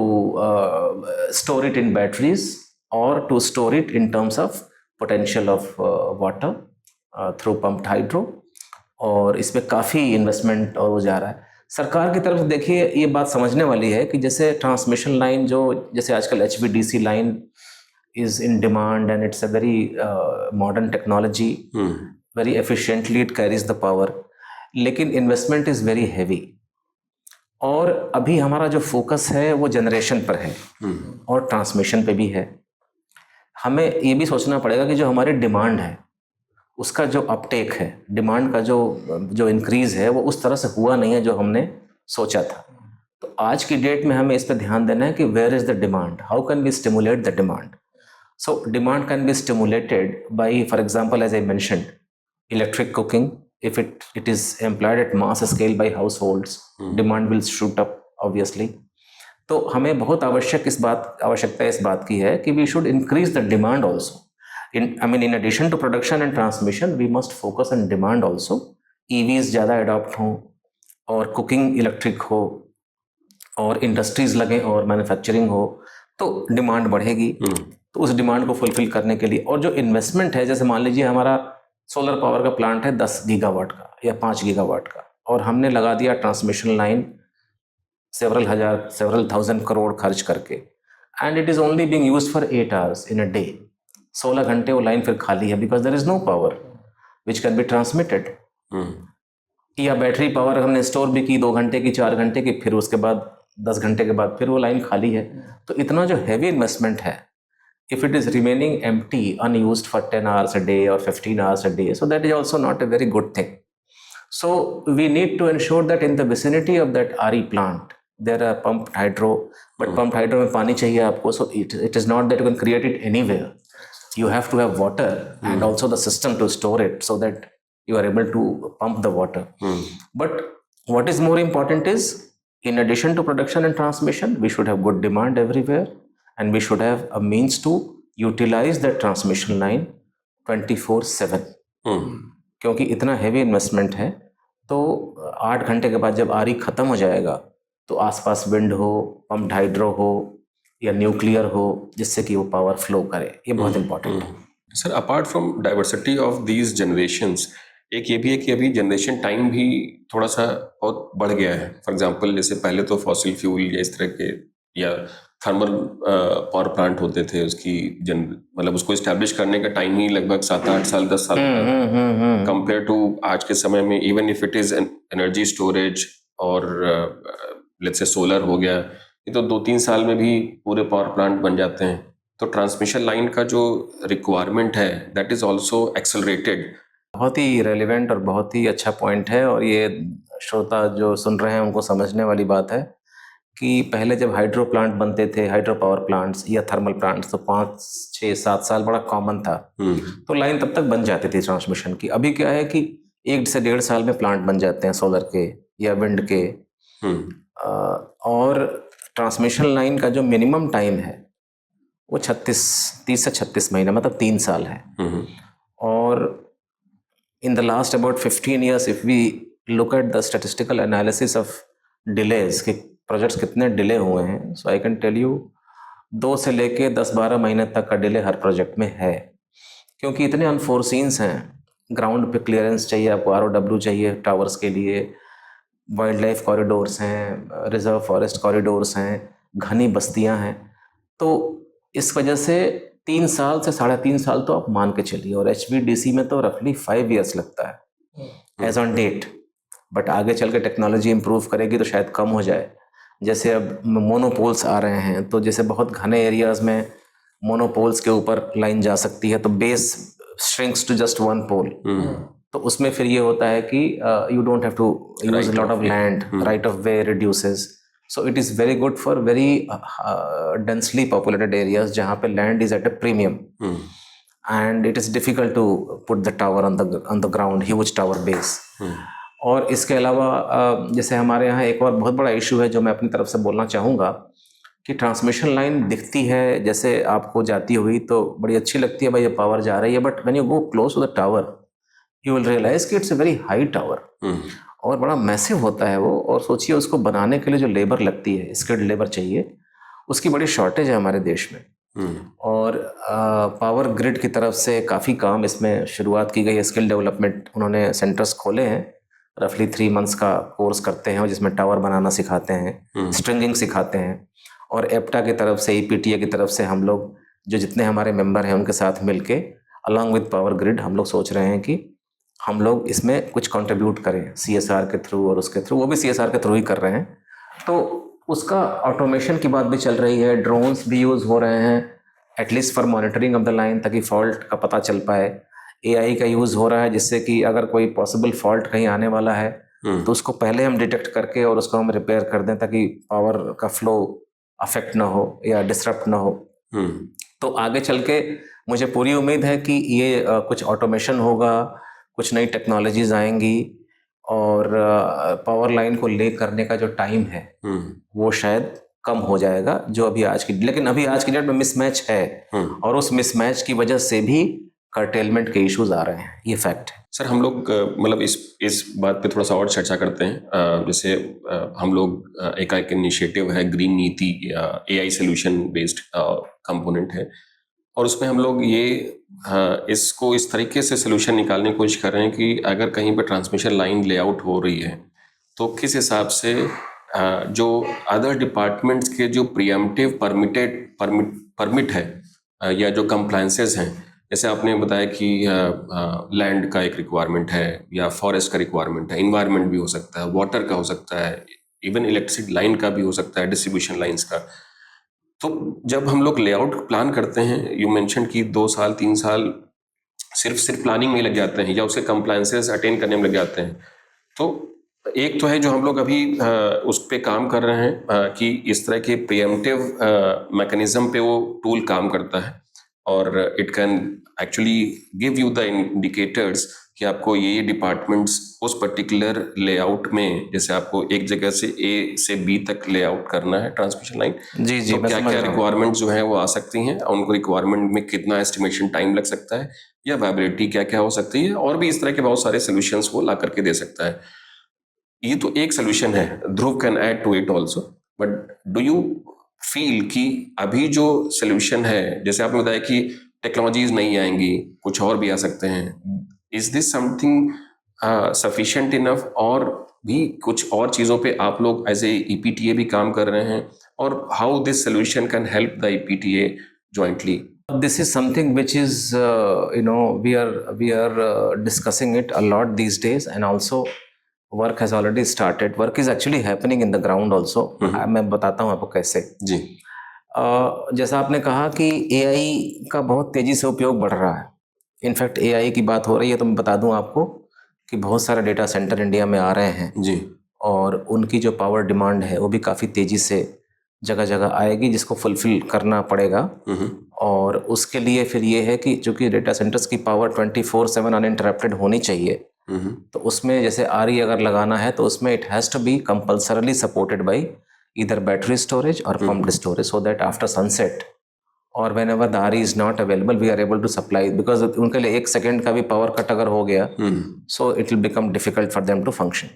S2: store it in batteries और to store it in terms of potential of water through pumped hydro, और इस पे काफ़ी इन्वेस्टमेंट और वो जा रहा है। सरकार की तरफ से देखिए ये बात समझने वाली है कि जैसे ट्रांसमिशन लाइन जो जैसे आजकल HVDC line is in demand and it's a very modern technology, very efficiently it carries the power, लेकिन इन्वेस्टमेंट इज़ वेरी हैवी। और अभी हमारा जो फोकस है वो जनरेशन पर है और ट्रांसमिशन पे भी है। हमें ये भी सोचना पड़ेगा कि जो हमारी डिमांड है उसका जो अपटेक है, डिमांड का जो इंक्रीज़ है वो उस तरह से हुआ नहीं है जो हमने सोचा था। तो आज की डेट में हमें इस पर ध्यान देना है कि where is the demand, how can we stimulate the demand. So demand can be stimulated by, for example, as I mentioned, electric cooking. If it is employed at mass scale by households, demand will shoot up obviously. तो हमें बहुत आवश्यकता इस बात की है कि we should increase the demand also. In addition to production and transmission, we must focus on demand also. EVs ज़्यादा adopt हों और cooking electric हो और industries लगें और manufacturing हो तो डिमांड बढ़ेगी। तो उस डिमांड को फुलफिल करने के लिए और जो इन्वेस्टमेंट है, जैसे मान लीजिए हमारा सोलर पावर का प्लांट है 10 गीगावाट का या 5 गीगावाट का, और हमने लगा दिया transmission line several thousand crore खर्च करके, and it is only being used for 8 hours in a day. 16 घंटे वो लाइन फिर खाली है because there is no power which can be transmitted. या बैटरी पावर हमने स्टोर भी की 2 घंटे की, 4 घंटे की, फिर उसके बाद 10 घंटे के बाद फिर वो लाइन खाली है। तो इतना जो हैवी इन्वेस्टमेंट है, if it is remaining empty, unused for 10 hours a day or 15 hours a day, so that is also not a very good thing. So we need to ensure that in the vicinity of that RE plant, there are pumped hydro, but pumped hydro में पानी चाहिए आपको, so it is not that you can create it anywhere. You have to have water and also the system to store it so that you are able to pump the water. But what is more important is, in addition to production and transmission, we should have good demand everywhere. And we should have a means to utilize the transmission line 24/7. क्योंकि इतना heavy investment है, तो 8 घंटे के बाद जब आरी खत्म हो जाएगा तो आसपास विंड हो, पम्प्ड हाइड्रो हो या न्यूक्लियर हो, जिससे कि वो पावर फ्लो करे। ये बहुत इंपॉर्टेंट है।
S1: Sir, apart from diversity of these generations, एक ये भी है कि अभी जनरेशन टाइम भी थोड़ा सा बहुत बढ़ गया है। फॉर एग्जांपल, जैसे पहले तो फॉसिल फ्यूल या इस तरह के या थर्मल पावर प्लांट होते थे, उसकी मतलब उसको इस्टेब्लिश करने का टाइम ही लगभग 7-8 साल 10 साल कंपेयर टू आज के समय में, even if it is energy storage और लेट्स से सोलर हो गया, ये तो 2-3 साल में भी पूरे पावर प्लांट बन जाते हैं। तो ट्रांसमिशन लाइन का जो रिक्वायरमेंट है दैट इज ऑल्सो एक्सेलरेटेड।
S2: बहुत ही रेलिवेंट और बहुत ही अच्छा पॉइंट है, और ये श्रोता जो सुन रहे हैं उनको समझने वाली बात है कि पहले जब हाइड्रो प्लांट बनते थे, हाइड्रो पावर प्लांट्स या थर्मल प्लांट्स, तो 5-6-7 साल बड़ा कॉमन था। तो लाइन तब तक बन जाती थी ट्रांसमिशन की। अभी क्या है कि 1 से 1.5 साल में प्लांट बन जाते हैं सोलर के या विंड के। और ट्रांसमिशन लाइन का जो मिनिमम टाइम है वो 30 से 36 महीना, मतलब 3 साल है। और in the last about 15 years, if we look at the statistical analysis of delays कि प्रोजेक्ट्स कितने डिले हुए हैं, so I can tell you 2 से लेके 10-12 महीने तक का डिले हर प्रोजेक्ट में है, क्योंकि इतने अनफोर्सीन्स हैं। ग्राउंड पे क्लियरेंस चाहिए आपको, ROW चाहिए टावर्स के लिए, वाइल्ड लाइफ कॉरिडोर्स हैं, रिजर्व फॉरेस्ट कॉरिडोर्स हैं, घनी बस्तियां हैं। तो इस वजह से 3 साल से 3.5 साल तो आप मान के चलिए, और HVDC में तो रफली 5 years लगता है एज ऑन डेट। बट आगे चल के टेक्नोलॉजी इम्प्रूव करेगी तो शायद कम हो जाए। जैसे अब मोनोपोल्स आ रहे हैं, तो जैसे बहुत घने एरियाज़ में मोनोपोल्स के ऊपर लाइन जा सकती है, तो base shrinks to just 1 pole. तो उसमें फिर ये होता है कि you don't have to use lot of land, right of way reduces. So it is very good for very densely populated areas जहाँ पे land is at a premium, and it is difficult to put the tower on the ground, huge tower base. और इसके अलावा जैसे हमारे यहाँ एक और बहुत बड़ा इशू है जो मैं अपनी तरफ से बोलना चाहूँगा कि ट्रांसमिशन लाइन दिखती है जैसे आपको जाती हुई तो बड़ी अच्छी लगती है, भाई ये पावर जा रही है, but when you go close to the tower you will realize कि it's a very high tower और बड़ा मैसिव होता है वो। और सोचिए उसको बनाने के लिए जो लेबर लगती है, स्किल्ड लेबर चाहिए, उसकी बड़ी शॉर्टेज है हमारे देश में। और पावर ग्रिड की तरफ से काफ़ी काम इसमें शुरुआत की गई है। स्किल डेवलपमेंट उन्होंने सेंटर्स खोले हैं, रफली 3 मंथ्स का कोर्स करते हैं जिसमें टावर बनाना सिखाते हैं, स्ट्रिंगिंग सिखाते हैं। और एप्टा की तरफ से, EPTA की तरफ से हम लोग जो जितने हमारे मेंबर हैं उनके साथ मिलके अलॉन्ग विद पावर ग्रिड हम लोग सोच रहे हैं कि हम लोग इसमें कुछ कंट्रीब्यूट करें CSR के थ्रू और उसके थ्रू, वो भी CSR के थ्रू ही कर रहे हैं। तो उसका ऑटोमेशन की बात भी चल रही है, ड्रोन्स भी यूज़ हो रहे हैं at least for monitoring of the line, ताकि फॉल्ट का पता चल पाए। AI का यूज़ हो रहा है जिससे कि अगर कोई पॉसिबल फॉल्ट कहीं आने वाला है तो उसको पहले हम डिटेक्ट करके और उसको हम रिपेयर कर दें ताकि पावर का फ्लो अफेक्ट ना हो या डिसरप्ट ना हो। तो आगे चल के मुझे पूरी उम्मीद है कि ये कुछ ऑटोमेशन होगा, कुछ नई टेक्नोलॉजीज आएंगी और पावर लाइन को ले करने का जो टाइम है वो शायद कम हो जाएगा जो अभी आज की, लेकिन अभी आज की डेट में मिसमैच है और उस मिसमैच की वजह से भी कर्टेलमेंट के इश्यूज आ रहे हैं, ये फैक्ट है।
S1: सर हम लोग मतलब इस बात पे थोड़ा सा और चर्चा करते हैं। जैसे हम लोग एक इनिशिएटिव है ग्रीन नीति, AI सोल्यूशन बेस्ड कंपोनेंट है, और उसमें हम लोग ये इसको इस तरीके से सोल्यूशन निकालने की कोशिश कर रहे हैं कि अगर कहीं पर ट्रांसमिशन लाइन लेआउट हो रही है तो किस हिसाब से जो अदर डिपार्टमेंट्स के जो प्रीएम्प्टिव परमिट है या जो कंप्लायंसेस हैं, जैसे आपने बताया कि लैंड का एक रिक्वायरमेंट है या फॉरेस्ट का रिक्वायरमेंट है, इन्वायरमेंट भी हो सकता है, वाटर का हो सकता है, इवन इलेक्ट्रिसिटी लाइन का भी हो सकता है, डिस्ट्रीब्यूशन लाइंस का। तो जब हम लोग लेआउट प्लान करते हैं, यू मेंशन कि 2 साल 3 साल सिर्फ प्लानिंग में लग जाते हैं या उसके कंप्लायंसेस अटेंड करने में लग जाते हैं। तो एक तो है जो हम लोग अभी उस पे काम कर रहे हैं कि इस तरह के प्रीएम्प्टिव मैकेनिज्म पे वो टूल काम करता है और it can actually give you the indicators कि आपको ये डिपार्टमेंट्स उस पर्टिकुलर लेआउट में, जैसे आपको एक जगह से A से B तक लेआउट करना है ट्रांसमिशन लाइन,
S2: जी
S1: तो क्या क्या रिक्वायरमेंट जो है वो आ सकती हैं, उनको रिक्वायरमेंट में कितना एस्टिमेशन टाइम लग सकता है या वायबिलिटी क्या क्या हो सकती है, और भी इस तरह के बहुत सारे सोल्यूशंस वो ला करके दे सकता है। ये तो एक सोल्यूशन है, Dhruv can add to it also, but do you feel कि अभी जो सोल्यूशन है, जैसे आपने बताया कि टेक्नोलॉजीज नहीं आएंगी, कुछ और भी आ सकते हैं, is this something sufficient enough, और भी कुछ और चीज़ों पे आप लोग एज ए EPTA भी काम कर रहे हैं, और how this solution can help the EPTA jointly?
S2: This is something which is we are discussing it a lot these days, and also work has already started. Work is actually happening in the ground also. मैं बताता हूँ आपको कैसे
S1: जी।
S2: जैसा आपने कहा कि AI का बहुत तेजी से उपयोग बढ़ रहा है। इनफैक्ट AI की बात हो रही है तो मैं बता दूं आपको कि बहुत सारे डेटा सेंटर इंडिया में आ रहे हैं
S1: जी,
S2: और उनकी जो पावर डिमांड है वो भी काफ़ी तेज़ी से जगह जगह आएगी, जिसको फुलफिल करना पड़ेगा। और उसके लिए फिर ये है कि चूँकि डेटा सेंटर्स की पावर 24/7 अनइंटरप्टेड होनी चाहिए, तो उसमें जैसे RE अगर लगाना है तो उसमें it has to be compulsorily supported by either battery storage और pumped storage, so that after sunset और whenever the RE is not available we are able to supply, because उनके लिए 1 सेकेंड का भी पावर कट अगर हो गया so it will become difficult for them to function.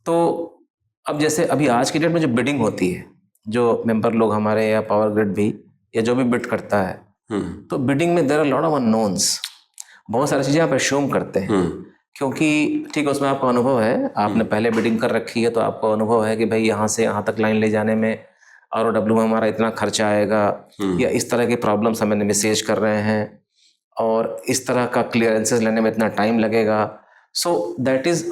S2: तो अब जैसे अभी आज की डेट में जो बिडिंग होती है, जो मेंबर लोग हमारे या पावर ग्रिड भी या जो भी बिड करता है, तो बिडिंग में there are lot of unknowns, बहुत सारी चीज़ें आप एश्यूम करते हैं क्योंकि ठीक है उसमें आपका अनुभव है, आपने पहले बिडिंग कर रखी है तो आपको अनुभव है कि भाई यहाँ से यहाँ तक लाइन ले जाने में ROW में हमारा इतना खर्चा आएगा या इस तरह के प्रॉब्लम्स हमें मैसेज कर रहे हैं और इस तरह का क्लियरेंसेस लेने में इतना टाइम लगेगा। सो that is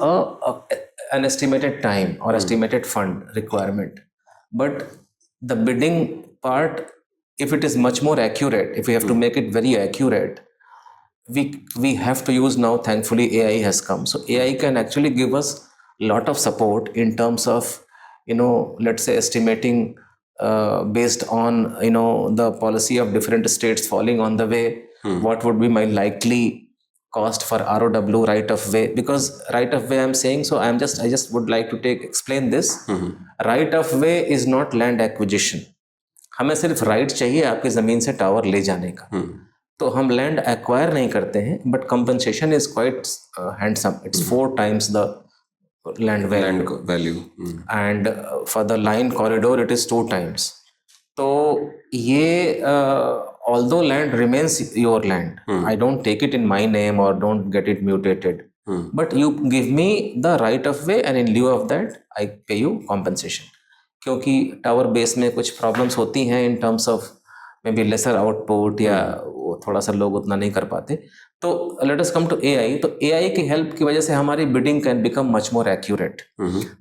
S2: an estimated time or estimated fund requirement, but the bidding part, if it is much more accurate, if we have to make it very accurate, we have to use now, thankfully AI has come, so AI can actually give us lot of support in terms of let's say estimating based on the policy of different states falling on the way, what would be my likely cost for ROW right of way, because right of way I'm saying, so I just would like to explain this. Right of way is not land acquisition. हमें सिर्फ right चाहिए आपकी ज़मीन से tower ले जाने का, तो हम लैंड एक्वायर नहीं करते हैं, but compensation is quite handsome. It's 4 times the land value. And for the line corridor it is 2 times. तो ये although land remains your land, I don't take it in my name or don't get it mutated, but you give me the right of way and in lieu of that I pay you compensation. क्योंकि tower base में कुछ problems होती हैं इन terms of may be lesser output या वो थोड़ा सा लोग उतना नहीं कर पाते. तो let us come to AI. तो एआई की हेल्प की वजह से हमारी bidding can become much more accurate.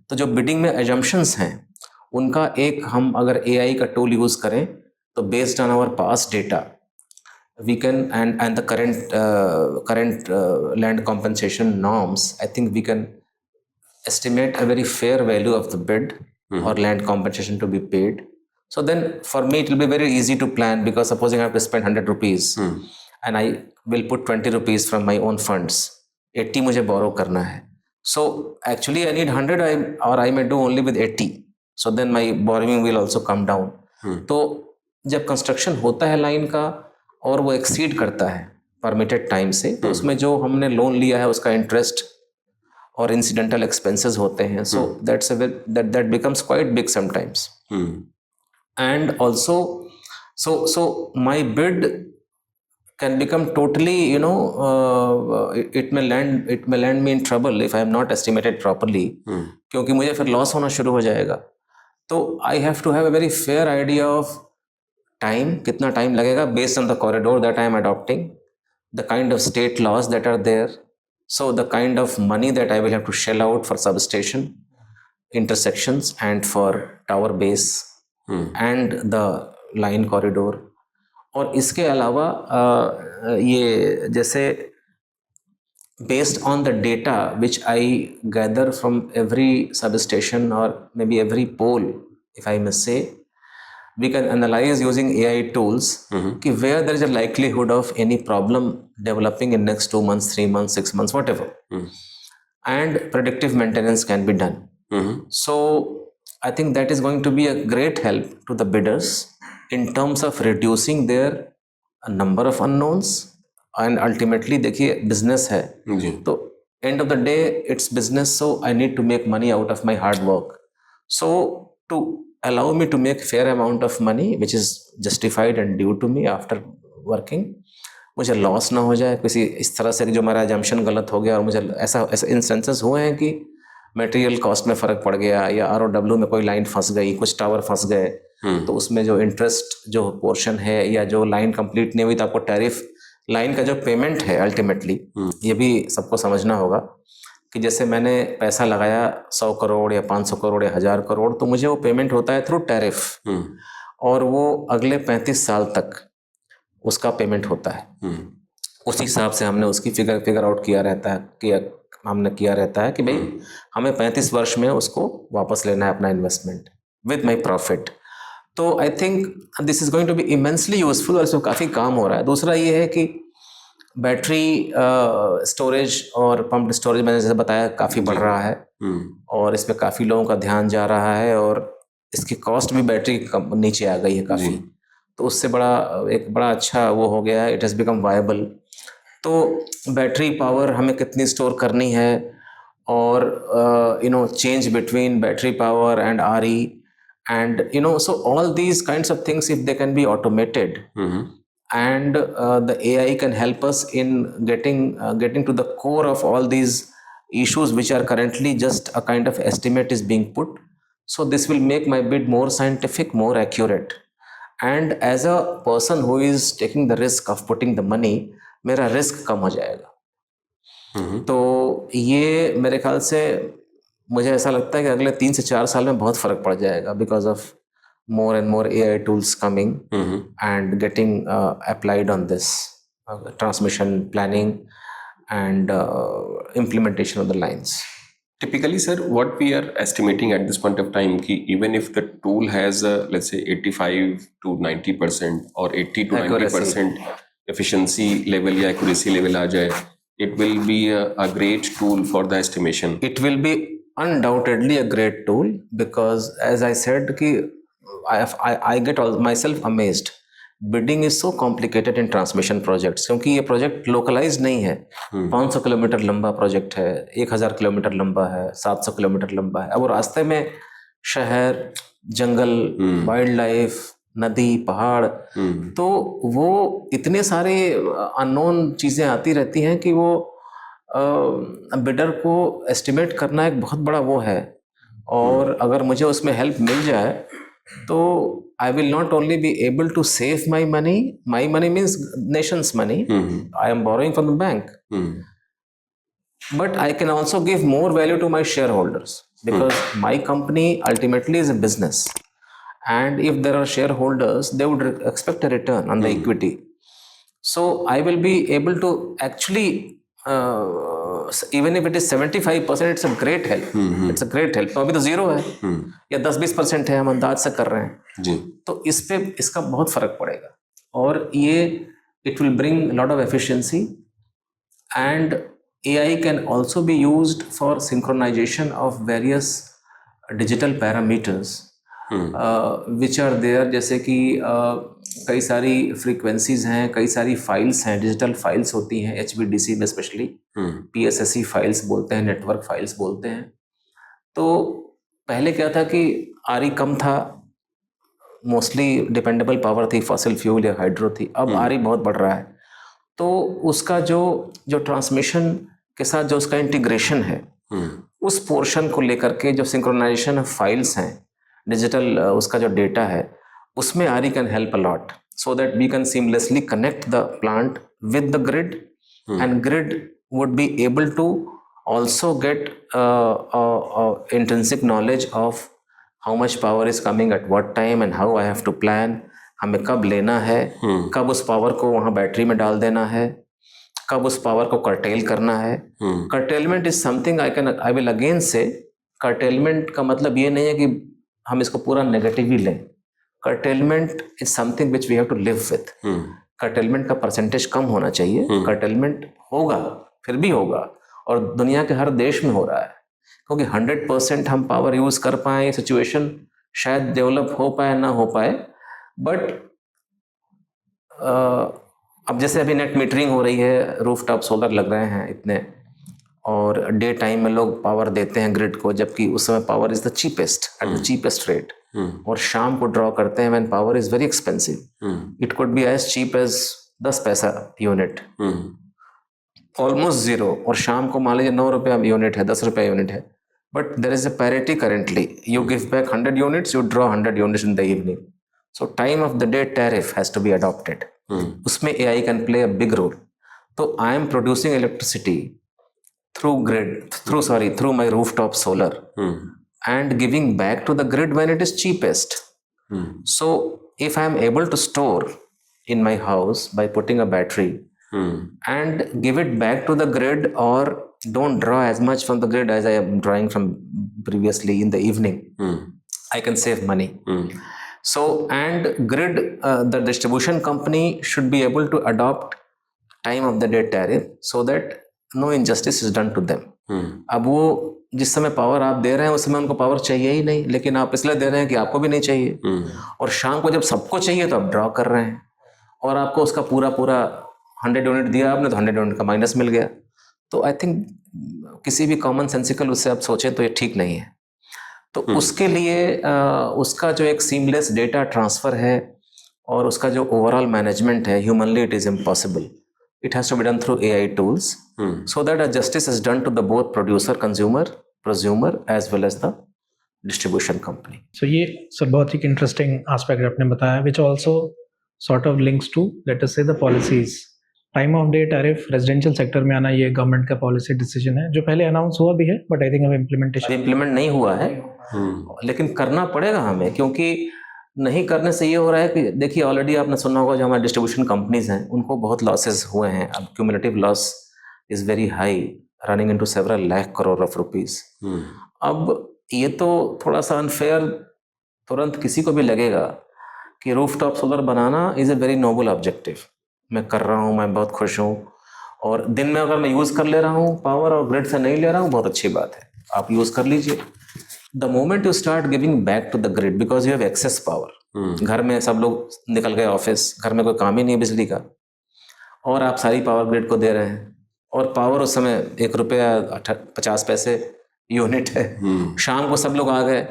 S2: तो जो बिडिंग में एजम्पशंस हैं उनका एक हम अगर एआई का टूल यूज करें तो based on our past data we can and the current land compensation norms, I think we can estimate a very fair value of the bid or land compensation to be paid. So then for me it will be very easy to plan, because supposing I have to spend 100 rupees and I will put 20 rupees from my own funds, 80 मुझे borrow करना है. So actually I need 100 or I may do only with 80. So then my borrowing will also come down. तो जब construction होता है line का और वो एक्सीड करता है परमिटेड टाइम से, तो उसमें जो हमने लोन लिया है उसका इंटरेस्ट और इंसिडेंटल एक्सपेंसेस होते हैं. सो that becomes quite big sometimes. And also so my bid can become totally, it may land me in trouble if I am not estimated properly, क्योंकि मुझे फिर लॉस होना शुरू हो जाएगा. तो I have to have a very fair idea of time, कितना time लगेगा based on the corridor that I am adopting, the kind of state laws that are there, so the kind of money that I will have to shell out for substation, intersections and for tower base and the line corridor. और इसके अलावा ये जैसे based on the data which I gather from every substation or maybe every pole, if I may say, we can analyze using AI tools कि where there is a likelihood of any problem developing in next 2 months, 3 months, 6 months, whatever. And predictive maintenance can be done. So I think that is going to be a great help to the bidders in terms of reducing their number of unknowns. And ultimately देखिए business है, तो end of the day it's business, so I need to make money out of my hard work. So to allow me to make fair amount of money which is justified and due to me after working, मुझे loss ना हो जाए किसी इस तरह से जो मेरा एजम्पशन गलत हो गया और मुझे ऐसा इंस्टेंसेस हुए हैं कि मटेरियल कॉस्ट में फ़र्क पड़ गया या ROW में कोई लाइन फंस गई, कुछ टावर फंस गए, तो उसमें जो इंटरेस्ट जो पोर्शन है या जो लाइन कंप्लीट नहीं हुई तो आपको टैरिफ लाइन का जो पेमेंट है अल्टीमेटली, ये भी सबको समझना होगा कि जैसे मैंने पैसा लगाया 100 करोड़ या 500 करोड़ या 1000 करोड़, तो मुझे वो पेमेंट होता है थ्रू टैरिफ, और वो अगले 35 साल तक उसका पेमेंट होता है. उस हिसाब से हमने उसकी फिगर आउट किया रहता है कि भाई हमें 35 वर्ष में उसको वापस लेना है अपना इन्वेस्टमेंट विद माई प्रॉफिट. तो I think this is going to be immensely useful और इसमें काफ़ी काम हो रहा है. दूसरा ये है कि बैटरी स्टोरेज और पंप स्टोरेज मैंने जैसे बताया काफ़ी बढ़ रहा है और इसमें काफ़ी लोगों का ध्यान जा रहा है और इसकी कॉस्ट भी बैटरी नीचे आ गई है काफ़ी. तो उससे एक बड़ा अच्छा वो हो गया है, इट हैज़ बिकम वायबल. तो बैटरी पावर हमें कितनी स्टोर करनी है और change between battery power and RE and so all these kinds of things, if they can be automated, and the AI can help us in getting to the core of all these issues which are currently just a kind of estimate is being put. So this will make my bid more scientific, more accurate, and as a person who is taking the risk of putting the money, मेरा risk कम हो जाएगा. तो ये मेरे ख्याल से मुझे ऐसा लगता है कि अगले 3 से 4 साल में बहुत फर्क पड़ जाएगा because of more and more AI tools coming and getting applied on this transmission planning and implementation of the lines.
S1: Typically, sir, what we are estimating at this point of time, ki even if the tool has let's say 85 to 90% or 80 to 90% efficiency level या accuracy level आ जाए, it will be a great tool for the estimation.
S2: It will be undoubtedly a great tool because, as I said, I get myself amazed bidding is so complicated in transmission projects, क्योंकि ये project localise नहीं है। 500 kilometre लंबा project है, 1000 kilometre लंबा है, 700 kilometre लंबा है। अब वो रास्ते में शहर, जंगल, वाइल्ड लाइफ, नदी, पहाड़, तो वो इतने सारे अननोन चीज़ें आती रहती हैं कि वो बिडर को एस्टिमेट करना एक बहुत बड़ा वो है। और अगर मुझे उसमें हेल्प मिल जाए तो I will not only be able to save my money means nation's money, I am borrowing from the bank, but I can also give more value to my shareholders, because my company ultimately is a business, and if there are shareholders, they would expect a return on the equity. So I will be able to actually even if it is 75%, it's a great help. It's a great help. तो अभी तो zero है या 10-20% है, हम अंदाज से कर रहे हैं
S1: जी।
S2: तो इस पे इसका बहुत फर्क पड़ेगा। और ये it will bring a lot of efficiency, and AI can also be used for synchronization of various digital parameters which are there, जैसे कि कई सारी फ्रीक्वेंसीज हैं, कई सारी फाइल्स हैं, डिजिटल फाइल्स होती हैं HVDC में, स्पेशली PSSE फाइल्स बोलते हैं, नेटवर्क फाइल्स बोलते हैं। तो पहले क्या था कि RE कम था, मोस्टली डिपेंडेबल पावर थी, फॉसिल फ्यूल या हाइड्रो थी। अब RE बहुत बढ़ रहा है, तो उसका जो ट्रांसमिशन के साथ जो उसका इंटीग्रेशन है, उस पोर्शन को लेकर के जो सिंक्रोनाइजेशन ऑफ फाइल्स हैं, डिजिटल उसका जो डेटा है, उसमें RE can help a lot, so that we can seamlessly connect the plant with the grid, and grid would be able to also get intrinsic knowledge of how much power is coming at what time and how I have to plan, हमें कब लेना है, कब उस power को वहाँ battery में डाल देना है, कब उस पावर को कर्टेल करना है। Curtailment is something I will again से, कर्टेलमेंट का मतलब ये नहीं है कि हम इसको पूरा नेगेटिव ही लें। Curtailment is something which we have to live with. Curtailment का परसेंटेज कम होना चाहिए। कर्टेलमेंट होगा, फिर भी होगा, और दुनिया के हर देश में हो रहा है, क्योंकि 100% हम पावर यूज कर पाए, सिचुएशन शायद डेवलप हो पाए ना हो पाए, बट अब जैसे अभी नेट मीटरिंग हो रही है, रूफटॉप सोलर लग रहे हैं इतने, और डे टाइम में लोग पावर देते हैं ग्रिड को, जबकि उस समय power is the cheapest at the cheapest rate, और शाम को ड्रॉ करते हैं when power is very expensive. It could be as cheap as 10 paisa unit, almost zero, और शाम को मान लीजिए 9 रुपया यूनिट है, 10 रुपया यूनिट है, but there is a parity currently, you give back 100 units, you draw 100 units in the evening. So time of the day tariff has to be adopted. उसमें AI can play a big role. तो I am producing electricity through my rooftop solar, and giving back to the grid when it is cheapest. So if I am able to store in my house by putting a battery and give it back to the grid, or don't draw as much from the grid as I am drawing from previously in the evening, I can save money. So, and grid, the distribution company should be able to adopt time of the day tariff so that no injustice is done to them. अब वो जिस समय power आप दे रहे हैं उस समय उनको पावर चाहिए ही नहीं, लेकिन आप इसलिए दे रहे हैं कि आपको भी नहीं चाहिए, और शाम को जब सबको चाहिए तो आप ड्रॉ कर रहे हैं, और आपको उसका पूरा 100 यूनिट दिया आपने तो 100 यूनिट का माइनस मिल गया। तो आई थिंक किसी भी कॉमन सेंसिकल उससे आप सोचें तो ये ठीक नहीं है। तो उसके लिए उसका जो एक सीमलेस डेटा ट्रांसफ़र है और उसका जो ओवरऑल मैनेजमेंट है, humanly it is impossible. It has to be done through AI tools, so that a justice is done to the both producer, consumer, prosumer, as well as the distribution company.
S3: So ये sir बहुत ही interesting aspect आपने बताया, which also sort of links to, let us say, the policies. Time of day tariff residential sector में आना ये government का policy decision है, जो पहले अनाउंस हुआ भी है, बट आई थिंक अब
S2: इम्प्लीमेंट नहीं हुआ है, लेकिन करना पड़ेगा हमें, क्योंकि नहीं करने से ये हो रहा है कि देखिए ऑलरेडी आपने सुना होगा जो हमारे डिस्ट्रीब्यूशन कंपनीज हैं उनको बहुत लॉसेस हुए हैं। अब cumulative loss is very high, running into several lakh crore of rupees. अब ये तो थोड़ा सा अनफेयर तुरंत किसी को भी लगेगा कि rooftop solar banana is a very noble objective. मैं कर रहा हूँ, मैं बहुत खुश हूँ, और दिन में अगर मैं यूज़ कर ले रहा हूँ पावर और ग्रिड से नहीं ले रहा हूँ, बहुत अच्छी बात है, आप यूज़ कर लीजिए। The moment you start giving back to the grid because you have excess power, घर में सब लोग निकल गए ऑफिस, घर में कोई काम ही नहीं है बिजली का, और आप सारी पावर ग्रिड को दे रहे हैं, और पावर उस समय ₹1.50 यूनिट है। शाम को सब लोग आ गए,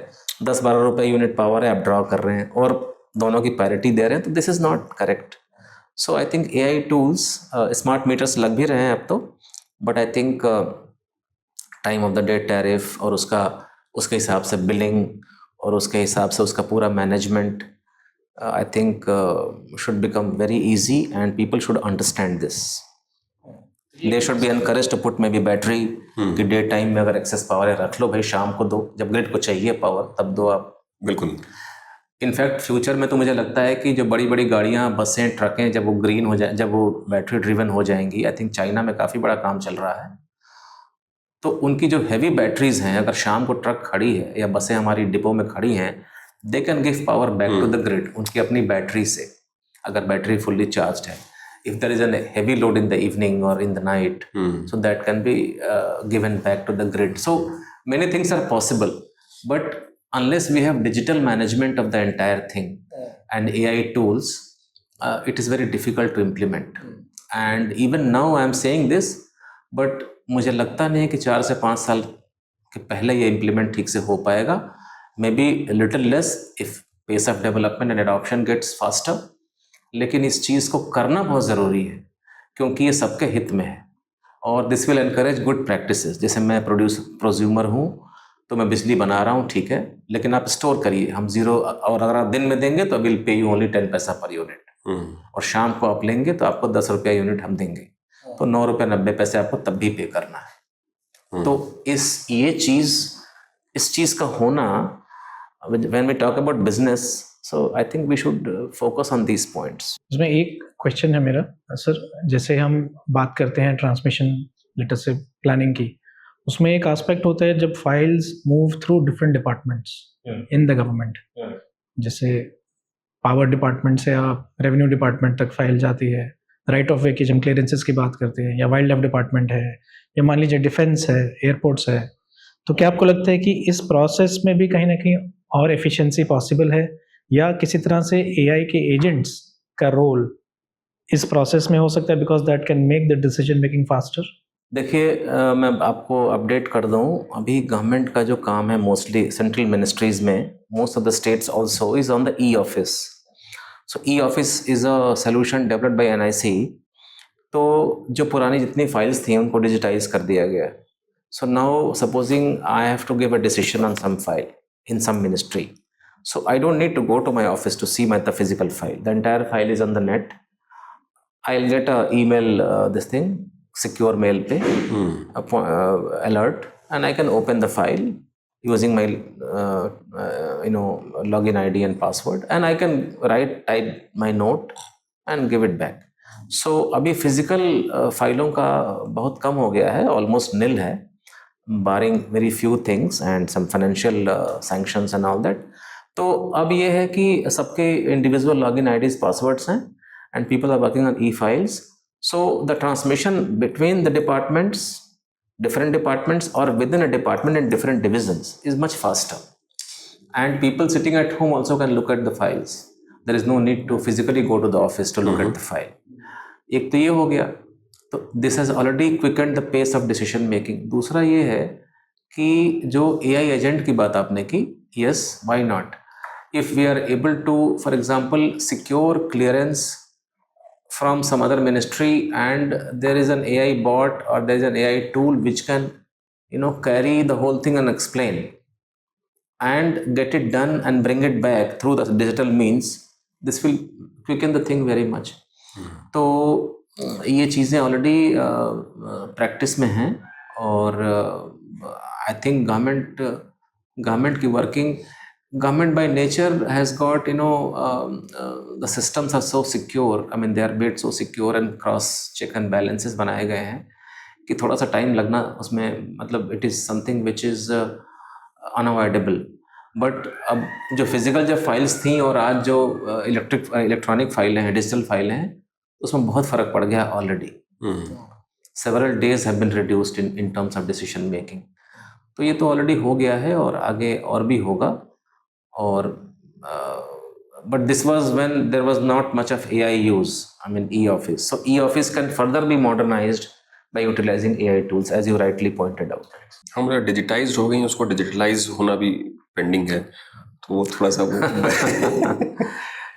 S2: 10-12 रुपए यूनिट पावर है, आप ड्रॉ कर रहे हैं और दोनों की पैरिटी दे रहे हैं, तो this is not correct. So I think AI tools, smart meters लग भी रहे हैं अब तो, but I think time of the day tariff और उसके हिसाब से बिलिंग और उसके हिसाब से उसका पूरा management, I think should become very easy and people should understand this. They should be encourage to put maybe battery कि डे टाइम में अगर एक्सेस पावर है रख लो भाई, शाम को दो, जब ग्रिड को चाहिए पावर तब दो आप।
S1: बिल्कुल।
S2: इनफैक्ट फ्यूचर में तो मुझे लगता है कि जो बड़ी बड़ी गाड़ियाँ, बसें, ट्रकें जब वो ग्रीन हो जाए, जब वो बैटरी ड्रिवन हो जाएंगी, आई थिंक चाइना में काफ़ी बड़ा काम चल रहा है, तो उनकी जो हैवी बैटरीज हैं, अगर शाम को ट्रक खड़ी है या बसें हमारी डिपो में खड़ी हैं, they can give power back to the grid उनकी अपनी बैटरी से, अगर बैटरी फुल्ली चार्ज है। If there is an heavy load in the evening और in the night, so that can be given back to the grid. So many things are possible, but unless we have digital management of the entire thing and AI tools, it is very difficult to implement. And even now I am saying this, but मुझे लगता नहीं है कि 4 से 5 साल के पहले ये implement ठीक से हो पाएगा। Maybe a little less if pace of development and adoption gets faster, लेकिन इस चीज़ को करना बहुत ज़रूरी है क्योंकि ये सबके हित में है, और this will encourage good practices. जैसे मैं प्रोज्यूमर हूँ तो मैं बिजली बना रहा हूँ, ठीक है, लेकिन आप स्टोर करिए, हम 0, और अगर आप दिन में देंगे तो विल पे यू ओनली 10 पैसा पर यूनिट, और शाम को आप लेंगे तो आपको 10 रुपया यूनिट हम देंगे, तो 9 रुपये 90 पैसे आपको तब भी पे करना है। तो इस चीज़ का होना, when we talk about business, so I think we should focus on these points.
S3: इसमें एक क्वेश्चन है मेरा सर, जैसे हम बात करते हैं ट्रांसमिशन लेटर से प्लानिंग की, उसमें एक एस्पेक्ट होता है जब files move through different departments in the government, जैसे पावर डिपार्टमेंट से आप रेवेन्यू डिपार्टमेंट तक फाइल जाती है, राइट ऑफ वे की जब क्लियरेंसेस की बात करते हैं, या वाइल्ड लाइफ डिपार्टमेंट है, या मान लीजिए डिफेंस है, एयरपोर्ट्स है, तो क्या आपको लगता है कि इस प्रोसेस में भी कहीं ना कहीं और एफिशिएंसी पॉसिबल है, या किसी तरह से AI के एजेंट्स का रोल इस प्रोसेस में हो सकता है, because that can make the decision making faster?
S2: देखिए, मैं आपको अपडेट कर दूं, अभी गवर्नमेंट का जो काम है मोस्टली सेंट्रल मिनिस्ट्रीज में, most of the states also is on the e-office. So e-office is a solution developed by NIC। तो जो पुरानी जितनी फाइल्स थी उनको डिजिटाइज कर दिया गया। So now supposing I have to give a decision on some file in some ministry, so I don't need to go to my office to see the physical file. The entire file is on the net. I'll get a email, this thing, secure mail pe, alert, and I can open the file using my login ID and password, and I can type my note and give it back. So अभी physical फाइलों का बहुत कम हो गया है, almost nil है, barring very few things and some financial sanctions and all that. तो अब ये है कि सबके इंडिविजुअल लॉगिन आईडीज, पासवर्ड्स हैं, and people are working on e-files. So the transmission between the departments, different departments or within a department in different divisions is much faster, and people sitting at home also can look at the files. There is no need to physically go to the office to look at the file. एक तो ये हो गया, तो this has already quickened the pace of decision making. दूसरा ये है कि जो AI एजेंट की बात आपने की, yes, why not? If we are able to, for example, secure clearance from some other ministry, and there is an AI bot or there is an AI tool which can, carry the whole thing and explain and get it done and bring it back through the digital means, this will quicken the thing very much. तो ये चीज़ें already practice में हैं, और I think government की working, government by nature has got, the systems are so secure, I mean they are made so secure and cross check and balances बनाए गए हैं कि थोड़ा सा टाइम लगना उसमें, मतलब it is something which is unavoidable. But अब जो फिजिकल जब फाइल्स थी और आज जो इलेक्ट्रॉनिक फाइलें हैं, डिजिटल फाइलें हैं, उसमें बहुत फ़र्क पड़ गया already. Several days have been reduced in terms of decision making. तो ये तो ऑलरेडी हो गया है और आगे और भी होगा. और but this was when there was not much of AI use. I mean, e-office. So e-office can further be modernized by utilizing AI tools, as you rightly pointed out.
S1: हमारा डिजिटाइज हो गई, उसको डिजिटलाइज होना भी pending है, तो वो थोड़ा सा वो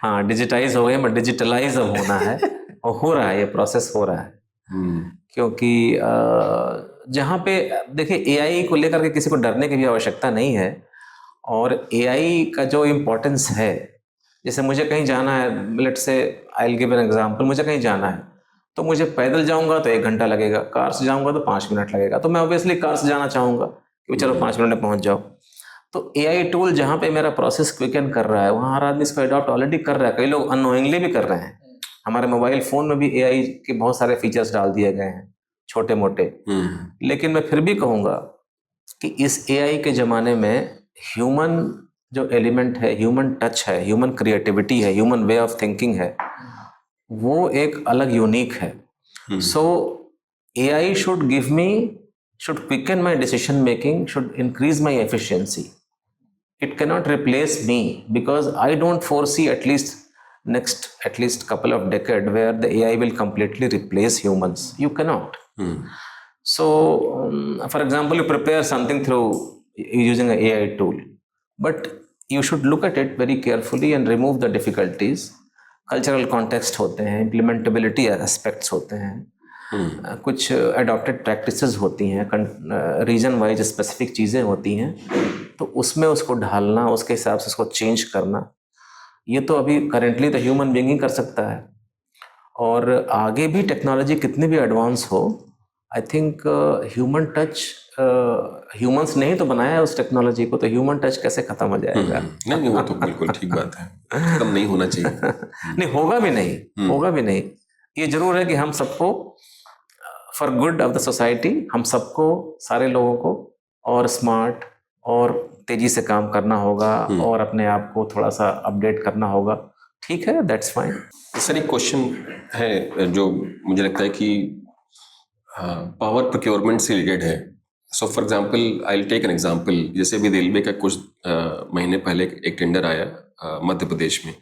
S2: हाँ, डिजिटाइज हो गए, बट डिजिटलाइज अब होना है और हो रहा है, ये प्रोसेस हो रहा है। क्योंकि जहाँ पे देखिए एआई को लेकर के किसी को डरने की भी आवश्यकता नहीं है, और एआई का जो इम्पोर्टेंस है, जैसे मुझे कहीं जाना है, let's say I will give an example, मुझे कहीं जाना है तो मुझे पैदल जाऊंगा तो 1 घंटा लगेगा, कार से जाऊंगा तो 5 मिनट लगेगा, तो मैं ऑब्वियसली कार से जाना चाहूँगा कि चलो 5 मिनट में पहुँच जाओ। तो एआई टूल जहाँ पे मेरा प्रोसेस क्विकन कर रहा है, वहाँ हर आदमी इसको अडॉप्ट ऑलरेडी कर रहा है, कई लोग अननोइंगली भी कर रहे हैं। हमारे मोबाइल फ़ोन में भी एआई के बहुत सारे फीचर्स डाल दिए गए हैं, छोटे मोटे। लेकिन मैं फिर भी कहूँगा कि इस एआई के ज़माने में ह्यूमन जो एलिमेंट है, ह्यूमन टच है, ह्यूमन क्रिएटिविटी है, ह्यूमन वे ऑफ थिंकिंग है, वो एक अलग यूनिक है। सो AI should give me, should quicken my decision making, should increase my efficiency. It cannot replace me, because I don't foresee at least couple of decades where the AI will completely replace humans. You cannot. So for example, you prepare something through using an AI tool, but you should look at it very carefully and remove the difficulties. Cultural context होते हैं, implementability aspects होते हैं, कुछ adopted practices होती हैं, region wise specific चीज़ें होती हैं, तो उसमें उसको ढालना, उसके हिसाब से उसको चेंज करना, ये तो अभी करेंटली तो ह्यूमन बीइंग ही कर सकता है। और आगे भी टेक्नोलॉजी कितनी भी एडवांस हो, I think human touch, humans ने ही तो बनाया है उस टेक्नोलॉजी को, तो ह्यूमन टच कैसे ख़त्म हो जाएगा?
S1: नहीं, वो तो बिल्कुल ठीक बात है, खत्म नहीं होना चाहिए।
S2: नहीं, होगा भी नहीं। ये जरूर है कि हम सबको, for good of the society, हम सबको, सारे लोगों को और स्मार्ट और तेजी से काम करना होगा और अपने आप को थोड़ा सा अपडेट करना होगा। ठीक है, दैट्स फाइन।
S1: सर, एक क्वेश्चन है जो मुझे लगता है कि पावर प्रोक्योरमेंट से रिलेटेड है। So for example, I will take an example, जैसे अभी रेलवे का कुछ महीने पहले एक टेंडर आया मध्य प्रदेश में,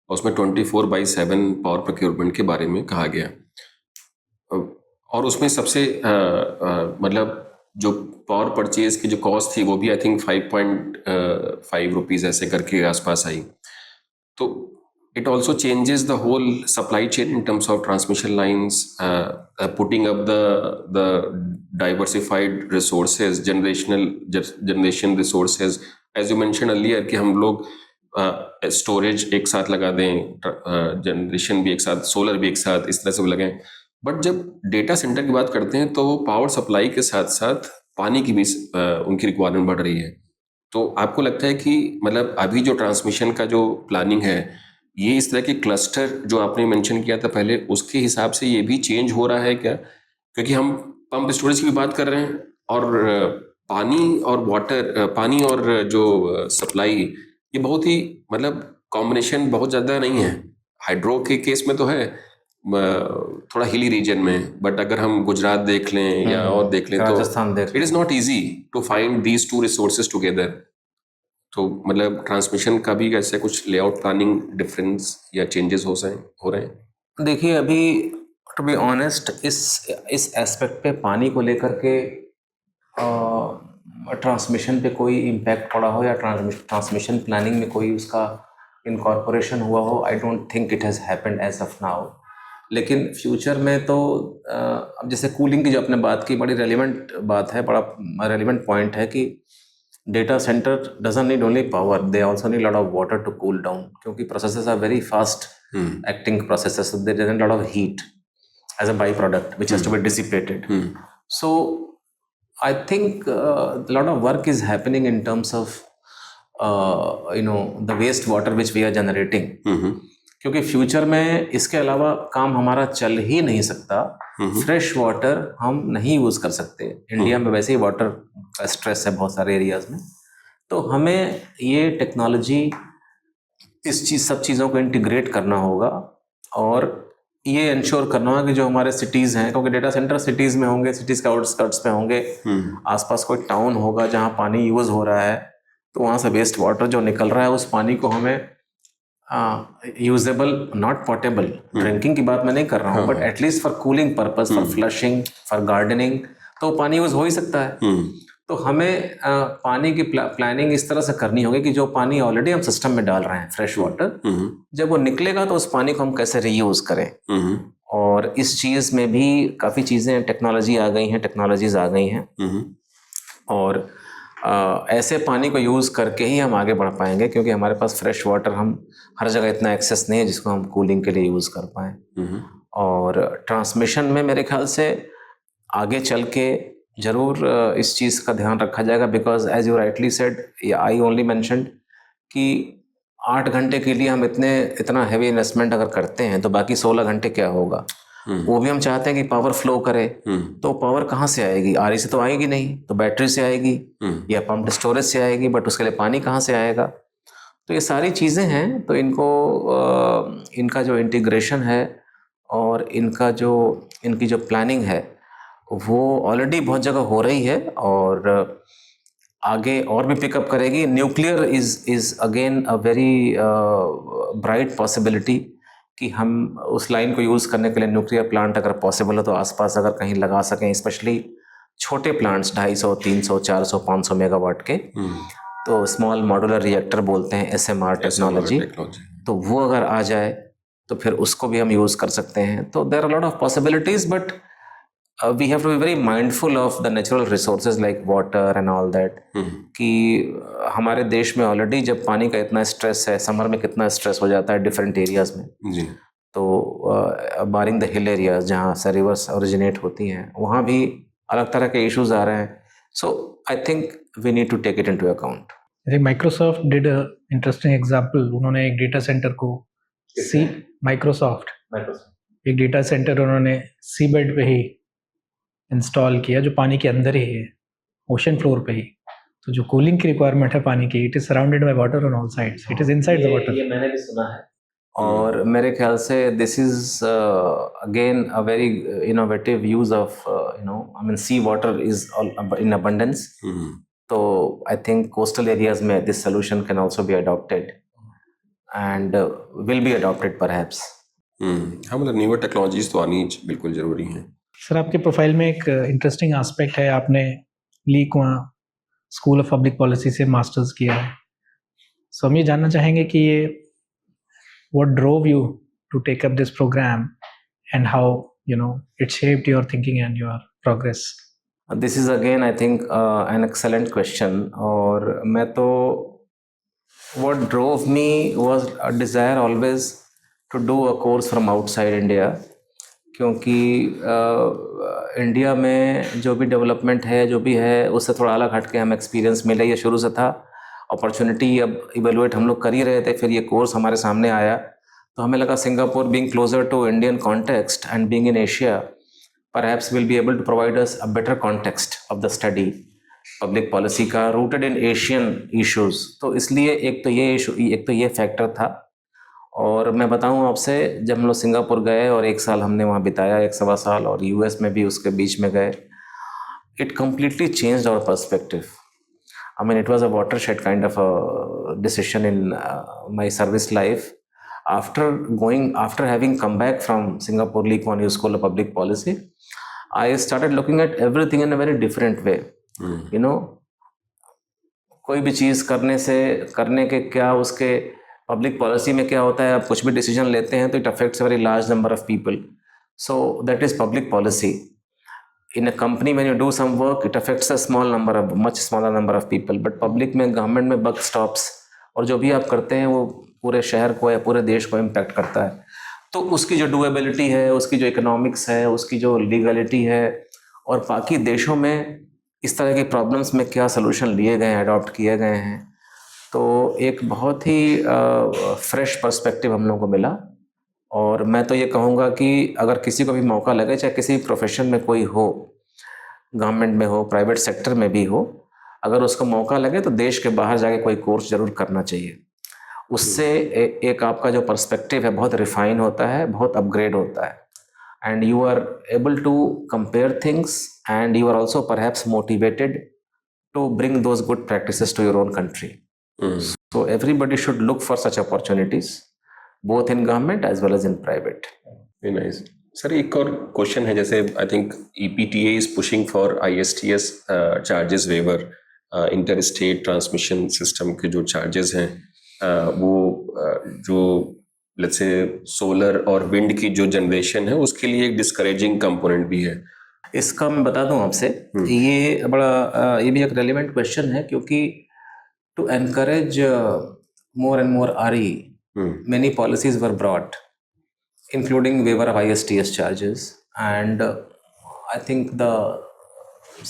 S1: उसमें 24/7 पावर प्रोक्योरमेंट के बारे में कहा गया, और उसमें सबसे मतलब जो पावर परचेज की जो कॉस्ट थी वो भी आई थिंक 5.5 रुपीज़ ऐसे करके आसपास आई। तो it also changes the whole supply chain in terms of transmission lines, putting up the diversified resources, generation resources, as you mention earlier कि हम लोग स्टोरेज एक साथ लगा दें, जनरेशन भी एक साथ, सोलर भी एक साथ, इस तरह से लगाएं। बट जब डेटा सेंटर की बात करते हैं तो वो पावर सप्लाई के साथ साथ पानी की भी उनकी रिक्वायरमेंट बढ़ रही है। तो आपको लगता है कि मतलब अभी जो ट्रांसमिशन का जो प्लानिंग है, ये इस तरह के क्लस्टर जो आपने मेंशन किया था पहले, उसके हिसाब से ये भी चेंज हो रहा है क्या? क्योंकि हम पंप स्टोरेज की भी बात कर रहे हैं, और पानी और वाटर, पानी और जो सप्लाई, ये बहुत ही मतलब कॉम्बिनेशन बहुत ज़्यादा नहीं है। हाइड्रो के केस में तो है थोड़ा हिली रीजन में, बट अगर हम गुजरात देख लें या और देख लें तो it is not easy to find these two resources together. तो मतलब ट्रांसमिशन का भी ऐसे कुछ लेआउट प्लानिंग डिफरेंस या चेंजेस हो रहे हैं?
S2: देखिए, अभी टू बी ऑनेस्ट, इस एस्पेक्ट पे पानी को लेकर के ट्रांसमिशन पे कोई इम्पैक्ट पड़ा हो या ट्रांसमिशन प्लानिंग में कोई उसका इनकॉर्पोरेशन हुआ हो, I don't think it has happened as of now. लेकिन फ्यूचर में तो अब जैसे कूलिंग की जो आपने बात की, बड़ी रेलिवेंट बात है, बड़ा रेलिवेंट पॉइंट है कि data center doesn't need only power, they also need lot of water to cool down, क्योंकि processes are very fast acting processes, there is lot of heat as a by product which has to be dissipated. So I think lot of work is happening in terms of the waste water which we are generating, क्योंकि future में इसके अलावा काम हमारा चल ही नहीं सकता। Fresh water हम नहीं यूज़ कर सकते, इंडिया में वैसे ही वाटर का स्ट्रेस है बहुत सारे एरियाज़ में। तो हमें ये टेक्नोलॉजी, सब चीज़ों को इंटीग्रेट करना होगा और ये इंश्योर करना होगा कि जो हमारे सिटीज़ हैं, क्योंकि डेटा सेंटर सिटीज़ में होंगे, सिटीज़ के आउटस्कर्ट्स में होंगे, आसपास कोई टाउन होगा जहाँ पानी यूज़ हो रहा है, तो वहाँ से वेस्ट वाटर जो निकल रहा है, उस पानी को हमें यूजेबल, नॉट पोर्टेबल, ड्रिंकिंग की बात मैं नहीं कर रहा हूँ, but at least for cooling purpose, for flushing, for gardening, तो पानी यूज हो ही सकता है। तो हमें पानी की प्लानिंग इस तरह से करनी होगी कि जो पानी ऑलरेडी हम सिस्टम में डाल रहे हैं, फ्रेश वाटर, जब वो निकलेगा तो उस पानी को हम कैसे रीयूज करें। और इस चीज़ में भी काफ़ी चीज़ें, टेक्नोलॉजीज आ गई हैं, और ऐसे पानी को यूज़ करके ही हम आगे बढ़ पाएंगे, क्योंकि हमारे पास फ्रेश वाटर हम हर जगह इतना एक्सेस नहीं है जिसको हम कूलिंग के लिए यूज़ कर पाएँ। और ट्रांसमिशन में मेरे ख्याल से आगे चल के ज़रूर इस चीज़ का ध्यान रखा जाएगा, because as you rightly said, I only mentioned कि 8 घंटे के लिए हम इतना हैवी इन्वेस्टमेंट अगर करते हैं तो बाकी 16 घंटे क्या होगा। वो भी हम चाहते हैं कि पावर फ्लो करे, तो पावर कहाँ से आएगी? आरई से तो आएगी नहीं, तो बैटरी से आएगी या पंप्ड स्टोरेज से आएगी, बट उसके लिए पानी कहाँ से आएगा? तो ये सारी चीज़ें हैं, तो इनका जो इंटीग्रेशन है और इनकी जो प्लानिंग है वो ऑलरेडी बहुत जगह हो रही है, और आगे और भी पिकअप करेगी। Nuclear is again a very bright possibility कि हम उस लाइन को यूज़ करने के लिए न्यूक्लियर प्लांट अगर पॉसिबल हो तो आसपास अगर कहीं लगा सकें, स्पेशली छोटे प्लांट्स 250, 300, 400, 500 मेगावाट के, तो स्मॉल मॉड्यूलर रिएक्टर बोलते हैं, SMR टेक्नोलॉजी, तो वो अगर आ जाए तो फिर उसको भी हम यूज़ कर सकते हैं। तो there are lot of possibilities, but we have to be very mindful of the natural resources like water and all that, कि हमारे देश में ऑलरेडी जब पानी का इतना स्ट्रेस है, समर में कितना स्ट्रेस हो जाता है डिफरेंट एरियाज में जी। तो बारिंग द हिल एरियाज जहाँ से रिवर्स ओरिजिनेट होती हैं, वहाँ भी अलग तरह के इश्यूज आ रहे हैं। So I think we need to take it into account.
S3: I think Microsoft did a interesting example. उन्होंने एक डेटा सेंटर को माइक्रोसॉफ्ट एक डेटा सेंटर उन्होंने सी बेड पे ही इंस्टॉल किया, जो पानी के अंदर ही है, ओशन फ्लोर पे ही। तो जो कूलिंग की रिक्वायरमेंट है पानी की, it is surrounded by water on all sides, it is inside the water.
S2: ये मैंने भी सुना है, और मेरे ख्याल से this is again a very innovative use of I mean sea water is in abundance, तो आई थिंक कोस्टल एरियाज में this solution can also be adopted and will be adopted perhaps.
S1: हाँ, मतलब न्यूअर टेक्नोलॉजीज तो आनी बिल्कुल जरूरी है।
S3: Sir, आपके प्रोफाइल में एक इंटरेस्टिंग एस्पेक्ट है, आपने Lee Kuan school of public policy से मास्टर्स किया है। सो हम ये जानना चाहेंगे कि ये what drove you to take up this programme and how it shaped your thinking and your progress.
S2: This is again I think an excellent question, और मैं तो what drove me was a desire always to do a course from outside India, क्योंकि India में जो भी development है, जो भी है, उससे थोड़ा अलग हट के हम एक्सपीरियंस मिले, ये शुरू से था। अपॉर्चुनिटी अब इवेलुएट हम लोग कर ही रहे थे, फिर ये कोर्स हमारे सामने आया, तो हमें लगा Singapore being closer to Indian context and being in Asia, perhaps will be able to provide us a better context of the study public policy का, रूटेड इन एशियन इश्यूज़। तो इसलिए एक तो ये फैक्टर था। और मैं बताऊं आपसे, जब हम लोग सिंगापुर गए और 1 साल हमने वहाँ बिताया, 1 सवा साल, और US में भी उसके बीच में गए, it completely changed our perspective. I mean it was a watershed kind of a decision in my service life. After having come back from Singapore Lee Kuan Yew school of public policy, I started looking at everything in a very different way. कोई भी चीज़ करने के क्या, उसके public policy में क्या होता है, आप कुछ भी डिसीजन लेते हैं तो it affects a very large number of people, so that is public policy. In a company when you do some work, it affects a much smaller number of people, but public में, government में buck stops, और जो भी आप करते हैं वो पूरे शहर को या पूरे देश को इम्पैक्ट करता है। तो उसकी जो डूएबिलिटी है, उसकी जो इकोनॉमिक्स है, उसकी जो लीगलिटी है, और बाकी देशों में इस तरह की प्रॉब्लम्स में क्या सोल्यूशन लिए गए हैं, अडॉप्ट किए गए हैं, तो एक बहुत ही फ्रेश पर्सपेक्टिव हम लोगों को मिला। और मैं तो ये कहूँगा कि अगर किसी को भी मौका लगे, चाहे किसी प्रोफेशन में कोई हो, गवर्नमेंट में हो, प्राइवेट सेक्टर में भी हो, अगर उसको मौका लगे तो देश के बाहर जाके कोई कोर्स ज़रूर करना चाहिए। उससे एक आपका जो पर्सपेक्टिव है बहुत रिफाइन होता है, बहुत अपग्रेड होता है, and you are able to compare things, and you are also perhaps motivated to bring those good practices to your own country. So everybody should look for such opportunities. both in government as well as in private.
S1: Very nice sir. एक और question है, जैसे I think EPTA is pushing for ISTS charges waiver, inter state transmission system के जो charges हैं वो जो let's say solar और विंड की जो जनरेशन है उसके लिए एक डिस्करेजिंग कंपोनेंट भी है।
S2: इसका मैं बता दूं आपसे, ये बड़ा ये भी एक रेलिवेंट क्वेश्चन है, क्योंकि to encourage more and more RE many policies were brought, including waiver of ISTS charges, and I think the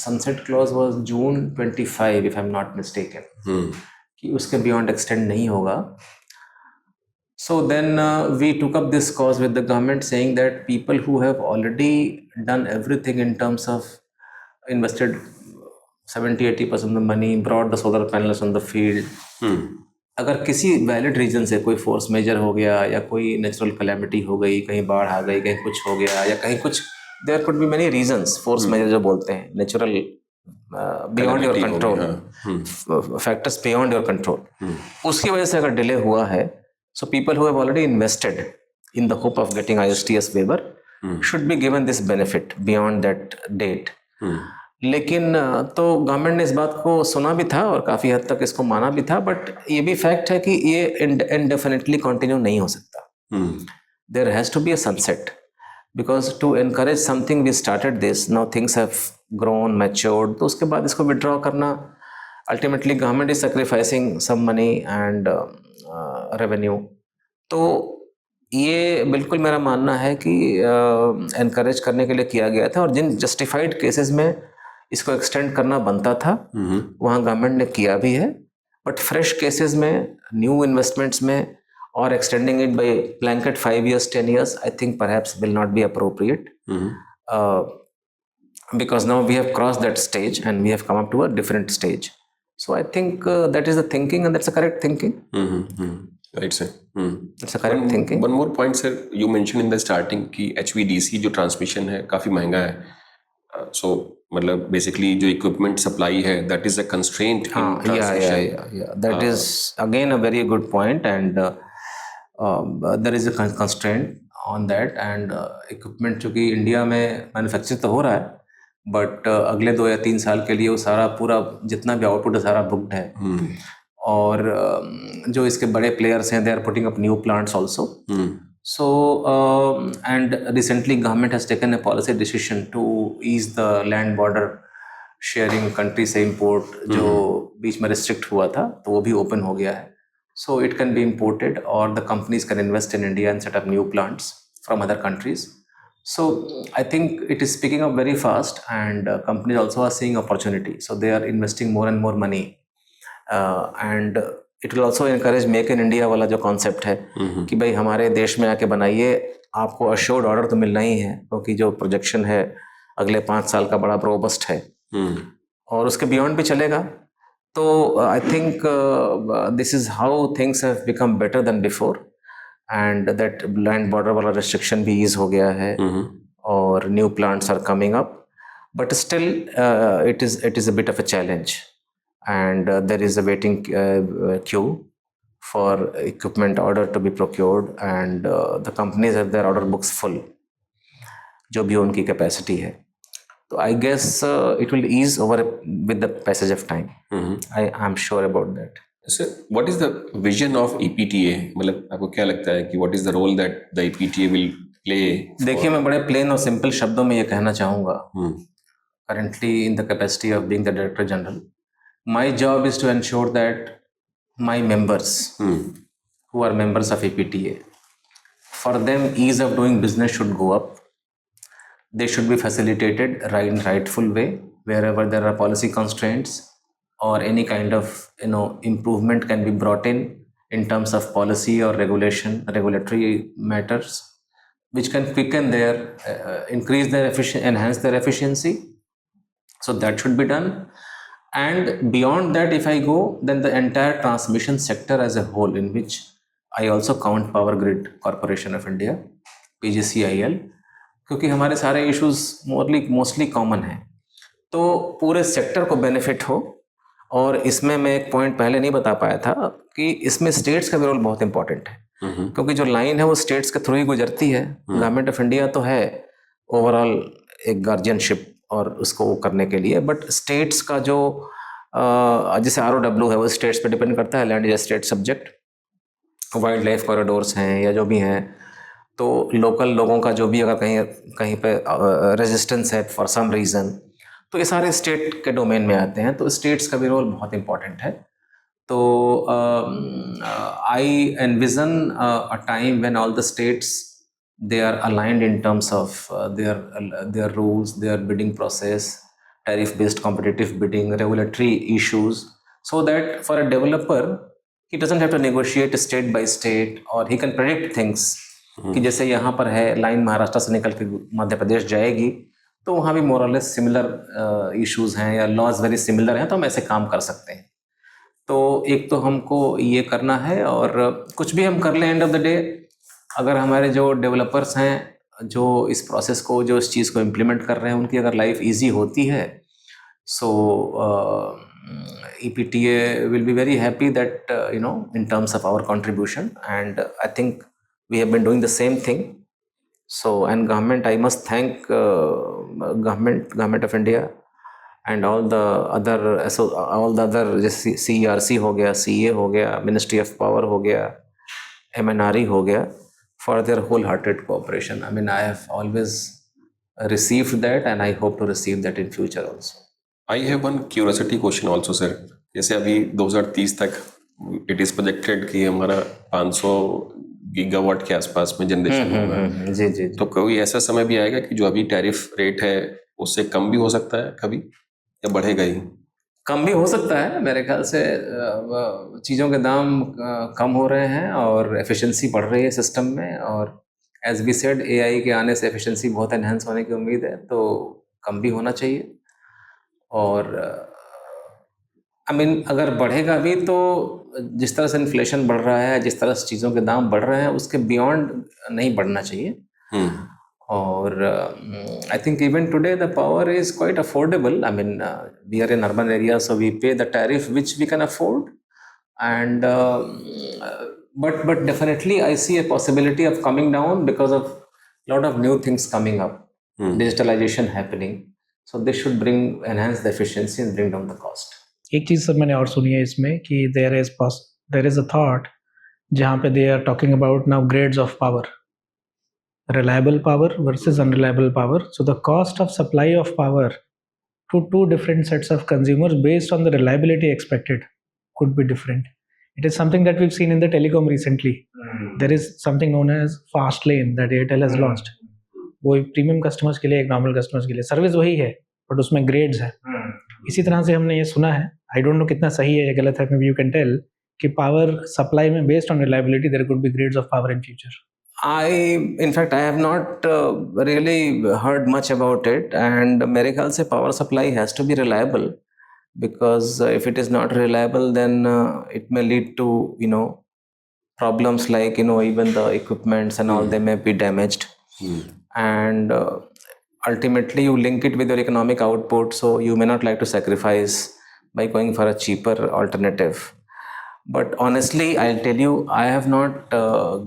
S2: sunset clause was June 25 if I'm not mistaken, कि उसके beyond extend नहीं होगा. So then we took up this cause with the government, saying that people who have already done everything in terms of invested 70-80% of the money, brought the solar panels on the field, अगर किसी valid reason से कोई force major हो गया या कोई natural calamity हो गई, कहीं बाढ़ आ गई, कहीं कुछ हो गया या कहीं कुछ, there could be many reasons, force majeure जो बोलते हैं, natural beyond your control, factors beyond your control, उसकी वजह से अगर डिले हुआ है, so people who have already invested in the hope of getting ISTS waiver should be given this benefit beyond that date. लेकिन तो गवर्नमेंट ने इस बात को सुना भी था और काफ़ी हद तक इसको माना भी था, बट ये भी फैक्ट है कि ये इनडेफिनेटली कंटिन्यू नहीं हो सकता. There has to be a sunset, because to encourage something we started this, now things have grown matured, तो उसके बाद इसको विड्रॉ करना, ultimately government is sacrificing some money and revenue. तो ये बिल्कुल मेरा मानना है कि एनकरेज करने के लिए किया गया था, और जिन जस्टिफाइड केसेस में इसको एक्सटेंड करना बनता था वहाँ गवर्नमेंट ने किया भी है, बट फ्रेश केसेस में, न्यू इन्वेस्टमेंट्स में, और extending it by blanket 5 years 10 years, I think perhaps will not be appropriate, because now we have crossed that stage and we have come up to a different stage. So I think that is the thinking, and that's the correct thinking.
S1: Right sir.
S2: That's the correct thinking.
S1: One more point sir, you mentioned in the starting कि HVDC जो transmission है काफ़ी महंगा है, so मतलब basically जो equipment supply है that is a constraint in transmission.
S2: That is again a very good point, and there is a constraint on that, and equipment चूँकि इंडिया में मैन्युफैक्चर तो हो रहा है, बट अगले 2 या 3 साल के लिए वो सारा पूरा जितना भी आउटपुट है सारा बुक्ड है. और जो इसके बड़े प्लेयर्स हैं, they are putting up new plants also. So and recently government has taken a policy decision to ease the land border sharing country से import जो बीच में restrict हुआ था, तो वो भी open हो गया है. So it can be imported, or the companies can invest in India and set up new plants from other countries. So I think it is picking up very fast, and companies also are seeing opportunity. So they are investing more and more money, and it will also encourage make in India वाला जो concept है कि भाई हमारे देश में आके बनाइए, आपको अश्योर्ड ऑर्डर तो मिलना ही है, क्योंकि जो प्रोजेक्शन है अगले 5 साल का बड़ा रोबस्ट है, और उसके बियॉन्ड भी चलेगा. तो I think this is how things have become better than before, and that land border वाला रिस्ट्रिक्शन भी ईज हो गया है, और new plants are coming up, but still it is a bit of a challenge. And there is a waiting queue for equipment order to be procured, and the companies have their order books full, जो भी उनकी capacity है. तो I guess it will ease over with the passage of time. I am sure about that.
S1: Sir, what is the vision of EPTA? मतलब आपको क्या लगता है कि what is the role that the EPTA will play?
S2: देखिए, मैं बड़े plane और सिंपल शब्दों में ये कहना चाहूँगा. Currently in the capacity of being the Director General, my job is to ensure that my members who are members of EPTA, for them ease of doing business should go up. They should be facilitated in rightful way wherever there are policy constraints or any kind of improvement can be brought in terms of policy or regulatory matters, which can quicken their increase their enhance their efficiency. So that should be done. And beyond that, if I go, then the entire transmission sector as a whole, in which I also count Power Grid Corporation of India, PGCIL, क्योंकि हमारे सारे issues mostly common हैं, तो पूरे sector को benefit हो. और इसमें मैं एक पॉइंट पहले नहीं बता पाया था कि इसमें स्टेट्स का भी रोल बहुत इंपॉर्टेंट है. क्योंकि जो लाइन है वो स्टेट्स के थ्रू ही गुजरती है। गवर्नमेंट ऑफ इंडिया तो है ओवरऑल एक गार्जियनशिप और उसको वो करने के लिए, बट स्टेट्स का जो जैसे ROW है वो स्टेट्स पे डिपेंड करता है, land is state subject. Wild life corridors हैं या जो भी हैं, तो लोकल लोगों का जो भी अगर कहीं कहीं पे रेजिस्टेंस है फॉर सम रीज़न, तो ये सारे स्टेट के डोमेन में आते हैं। तो स्टेट्स का भी रोल बहुत इंपॉर्टेंट है। तो I envision a time when all the states they are aligned in terms of their rules, their bidding process, tariff based competitive bidding, regulatory issues, so that for a developer he doesn't have to negotiate state by state, or he can predict things कि जैसे यहाँ पर है line Maharashtra से निकल के मध्य प्रदेश जाएगी, तो वहाँ भी मोर और लेस सिमिलर इश्यूज हैं या लॉज वेरी सिमिलर हैं, तो हम ऐसे काम कर सकते हैं। तो एक तो हमको ये करना है, और कुछ भी हम कर लें, एंड ऑफ द डे अगर हमारे जो डेवलपर्स हैं जो इस प्रोसेस को, जो इस चीज़ को इम्प्लीमेंट कर रहे हैं, उनकी अगर लाइफ इजी होती है, सो EPTA will be very happy that in terms of our contribution, and I think we have been doing the same thing. So, and government, I must thank government of India and all the other जैसे CERC हो गया, CA हो गया, Ministry of Power हो गया, MNRE हो गया, for their wholehearted cooperation. I mean, I have always received that, and I hope to receive that in future also.
S1: I have one curiosity question also, sir. जैसे अभी 2030 तक it is projected कि हमारा 500 gigawatt के आसपास में generation होगा।
S2: जी जी।
S1: तो कोई ऐसा समय भी आएगा कि जो अभी टैरिफ रेट है उससे कम भी हो सकता है कभी, या बढ़ेगा ही?
S2: कम भी हो सकता है, मेरे ख्याल से चीज़ों के दाम कम हो रहे हैं और एफिशिएंसी बढ़ रही है सिस्टम में, और एज बी सेड AI के आने से एफिशिएंसी बहुत एनहेंस होने की उम्मीद है, तो कम भी होना चाहिए। और आई मीन अगर बढ़ेगा भी तो जिस तरह से इन्फ्लेशन बढ़ रहा है, जिस तरह से चीज़ों के दाम बढ़ रहे हैं, उसके बियॉन्ड नहीं बढ़ना चाहिए। और I think even today the power is quite affordable. I mean, we are in urban areas, so we pay the tariff which we can afford, and but definitely I see a possibility of coming down because of a lot of new things coming up, digitalization happening, so this should enhance the efficiency and bring down the cost.
S3: एक चीज़ sir मैंने और सुनी है इसमें कि there is a thought जहाँ पे they are talking about now grades of power. Reliable power versus unreliable power. So the cost of supply of power to two different sets of consumers based on the reliability expected could be different. It is something that we've seen in the telecom recently. There is something known as fast lane that Airtel has launched. वो premium customers के लिए, एक normal customers के लिए service वही है, but उसमें grades है। इसी तरह से हमने ये सुना है, आई डोंट नो कितना सही है या गलत है, maybe you can tell, कि पावर सप्लाई में based on reliability there could be grades of power in future.
S2: In fact, I have not really heard much about it, and मेरे ख्याल से power supply has to be reliable, because if it is not reliable, then it may lead to problems like even the equipments and all, they may be damaged, and ultimately you link it with your economic output, so you may not like to sacrifice by going for a cheaper alternative. But honestly, I'll tell you, I have not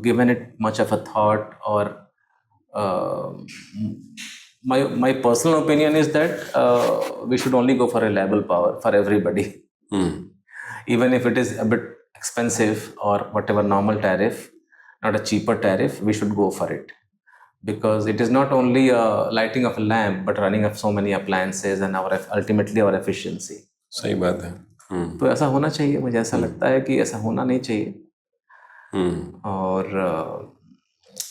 S2: given it much of a thought, or my personal opinion is that we should only go for reliable power for everybody. Even if it is a bit expensive or whatever normal tariff, not a cheaper tariff, we should go for it. Because it is not only lighting of a lamp, but running of so many appliances and ultimately our efficiency.
S1: सही बात है।
S2: तो ऐसा होना चाहिए, मुझे ऐसा लगता है कि ऐसा होना नहीं चाहिए। और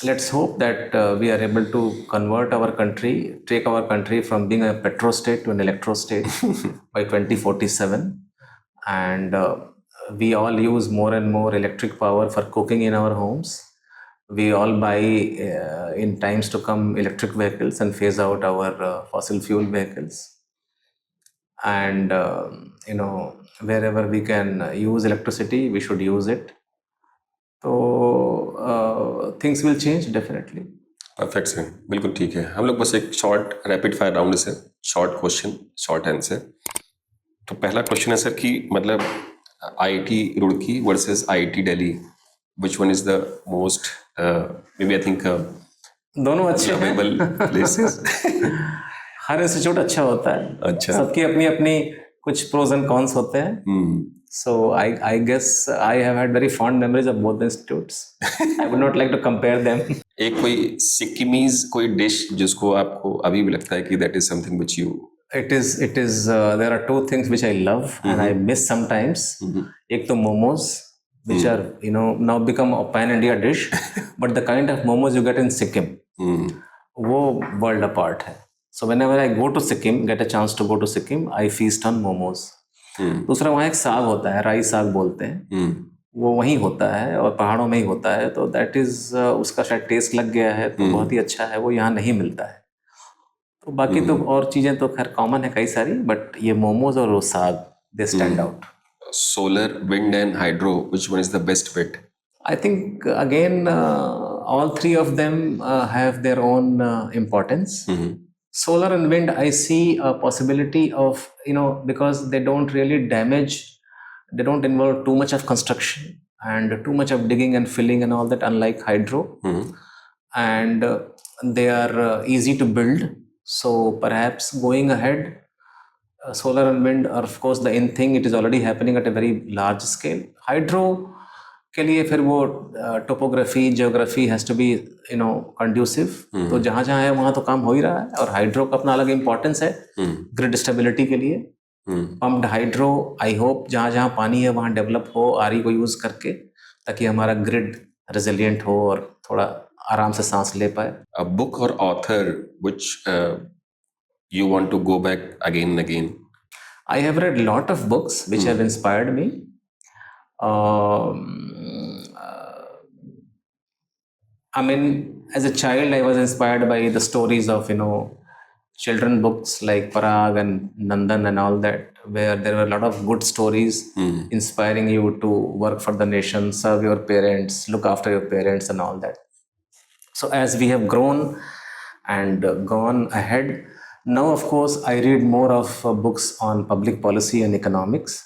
S2: let's hope that we are able to convert our country, take our country from being a petro state to an electro state by 2047, and we all use more and more electric power for cooking in our homes. We all buy in times to come electric vehicles and phase out our fossil fuel vehicles, and wherever we can use electricity, we should use it. So things will change definitely.
S1: Perfect sir, बिल्कुल ठीक है। हम लोग बस एक short rapid fire round से, short question short answer. तो पहला क्वेश्चन है सर कि मतलब IIT Roorkee versus IIT Delhi which one is the most maybe I think
S2: दोनों अच्छे हैं।
S1: lovable places?
S2: हर इंस्टीट्यूट अच्छा होता है,
S1: अच्छा।
S2: सबकी अपनी अपनी कुछ प्रोज एंड कॉन्स होते हैं। So I guess I have had very fond memories of both the institutes. I would not like to compare them.
S1: एक कोई सिक्किमीज कोई डिश जिसको आपको अभी भी लगता है कि that is something which you
S2: It is there are two things which I love and I miss sometimes. एक तो momos, which are now become a pan India dish, but the kind of momos you get in Sikkim, वो world apart है. So whenever I go to Sikkim, get a chance to go to Sikkim, I feast on momos. दूसरा वहाँ एक साग होता है, राई साग बोलते हैं, वो वहीं होता है और पहाड़ों में ही होता है, तो दैट इज उसका शायद टेस्ट लग गया है तो बहुत ही अच्छा है, वो यहाँ नहीं मिलता है। तो बाकी तो और चीज़ें तो खैर कॉमन है कई सारी, बट ये मोमोज और वो साग they stand out.
S1: Solar, wind and hydro, which one is the best fit?
S2: I think again all three of them have their own importance. Solar and wind, I see a possibility of, because they don't really damage, they don't involve too much of construction and too much of digging and filling and all that, unlike hydro. And they are easy to build. So perhaps going ahead, solar and wind are of course the in thing. It is already happening at a very large scale. Hydro के लिए फिर वो topography, geography has to be conducive, तो जहाँ जहाँ है वहाँ तो काम हो ही रहा है। और हाइड्रो का अपना अलग इम्पोर्टेंस है ग्रिड स्टेबिलिटी के लिए। पम्प्ड हाइड्रो आई होप जहाँ जहाँ पानी है वहाँ डेवलप हो आरई को यूज़ करके, ताकि हमारा ग्रिड रेजिलिएंट हो और थोड़ा आराम से सांस ले पाए।
S1: अ बुक और author which you want to go back again and again?
S2: I have read lot of books which have inspired me. I mean, as a child, I was inspired by the stories of, children books like Parag and Nandan and all that, where there were a lot of good stories inspiring you to work for the nation, serve your parents, look after your parents and all that. So as we have grown and gone ahead, now, of course, I read more of books on public policy and economics.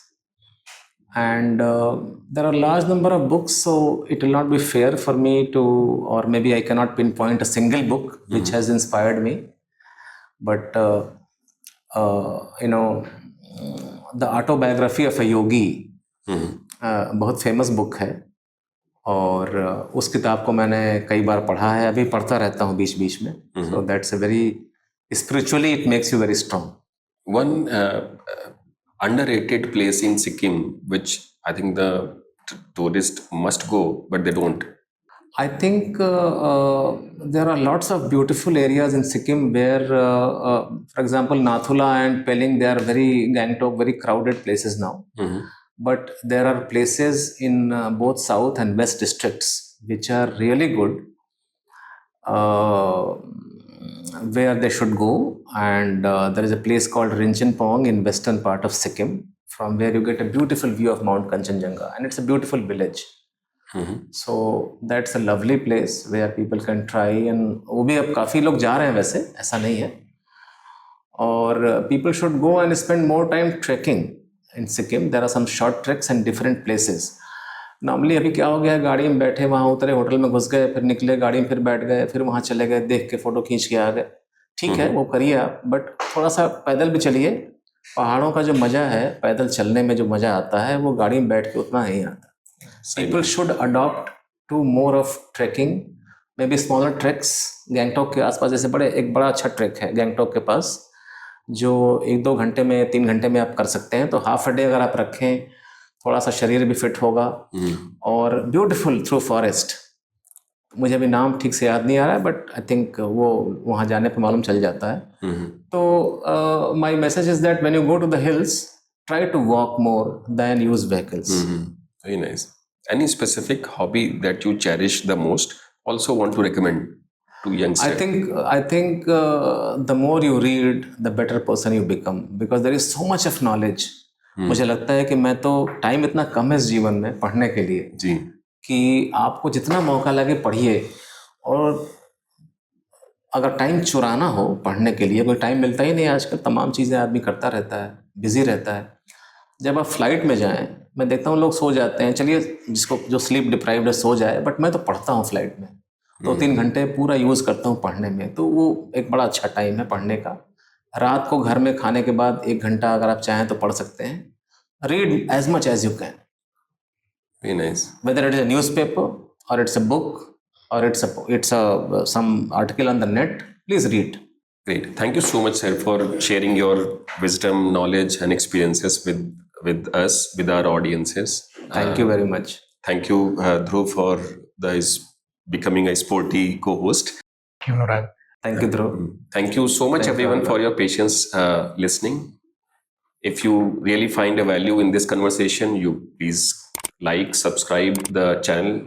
S2: And there are a large number of books, so it will not be fair for me to, or maybe I cannot pinpoint a single book which has inspired me. But, the autobiography of a yogi, बहुत famous book है, और उस किताब को मैंने कई बार पढ़ा है, अभी पढ़ता रहता हूँ बीच बीच में। So that's a very, spiritually it makes you very strong.
S1: One underrated place in Sikkim, which I think the tourists must go, but they don't.
S2: I think there are lots of beautiful areas in Sikkim where, for example, Nathula and Pelling, they are Gangtok, very crowded places now. But there are places in both south and west districts which are really good, where they should go. And there is a place called Rinchen in western part of Sikkim, from where you get a beautiful view of Mount Kanchenjunga, and it's a beautiful village. So that's a lovely place where people can try, and वो भी अब काफ़ी लोग जा रहे हैं, वैसे ऐसा नहीं है। और people should go and spend more time trekking in Sikkim. There are some short treks in different places. Normally अभी क्या हो गया है, गाड़ी में बैठे वहाँ उतरे, होटल में घुस गए, फिर निकले, गाड़ी में फिर बैठ गए, फिर वहाँ चले गए, देख के फ़ोटो खींच के आ गए। ठीक है, वो करिए आप, बट थोड़ा सा पैदल भी चलिए। पहाड़ों का जो मज़ा है, पैदल चलने में जो मज़ा आता है, वो गाड़ी में बैठ के उतना नहीं आता। People should adopt to more of trekking, maybe smaller treks. Gangtok के आसपास जैसे एक बड़ा अच्छा ट्रैक है गैंगटॉक के पास, जो 1-2 घंटे में, 3 घंटे में आप कर सकते हैं। तो हाफ अ डे अगर आप रखें, थोड़ा सा शरीर भी फिट होगा। और ब्यूटीफुल थ्रू फॉरेस्ट, मुझे अभी नाम ठीक से याद नहीं आ रहा है, बट आई थिंक वो वहाँ जाने पर मालूम चल जाता है। तो my message is that when you go to the hills, try to walk more than use vehicles.
S1: Very nice. Any specific hobby that you cherish the most? Also want to recommend to youngsters?
S2: I think the more you read, the better person you become, because there is so much of knowledge. मुझे लगता है कि मैं तो time इतना कम है इस जीवन में पढ़ने के लिए
S1: जी, कि
S2: आपको जितना मौका लगे पढ़िए। और अगर टाइम चुराना हो पढ़ने के लिए, कोई टाइम मिलता ही नहीं आजकल, तमाम चीज़ें आदमी करता रहता है, बिजी रहता है। जब आप फ्लाइट में जाएं मैं देखता हूँ लोग सो जाते हैं, चलिए जिसको जो स्लीप डिप्राइव्ड है सो जाए, बट मैं तो पढ़ता हूँ फ्लाइट में, 2-3 घंटे पूरा यूज़ करता हूँ पढ़ने में, तो वो एक बड़ा अच्छा टाइम है पढ़ने का। रात को घर में खाने के बाद 1 घंटा अगर आप चाहें तो पढ़ सकते हैं। Read as much as you can,
S1: very nice.
S2: whether it is a newspaper or it's a book or it's a some article on the net, please read.
S1: Great. Thank you so much, sir, for sharing your wisdom, knowledge, and experiences with us, with our audiences.
S2: Thank you very much.
S1: Thank you, Dhruv, for becoming a sporty co-host.
S2: Thank you, Dhruv.
S1: Thank you so much,
S2: Thanks,
S1: everyone, for
S2: Anurag.
S1: your patience listening. If you really find a value in this conversation, you please like, subscribe the channel.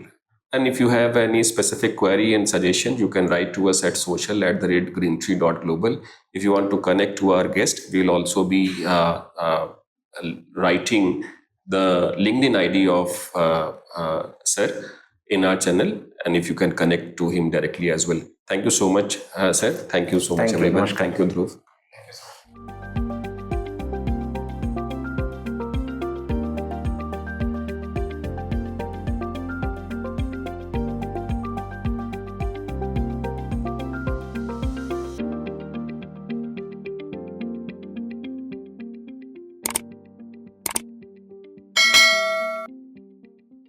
S1: And if you have any specific query and suggestion, you can write to us at social@greentree.global. If you want to connect to our guest, we'll also be writing the LinkedIn ID of sir in our channel. And if you can connect to him directly as well. Thank you so much, sir. Thank you so much,
S2: Thank you.
S1: everyone.
S2: Namaskar.
S1: Thank you, Dhruv.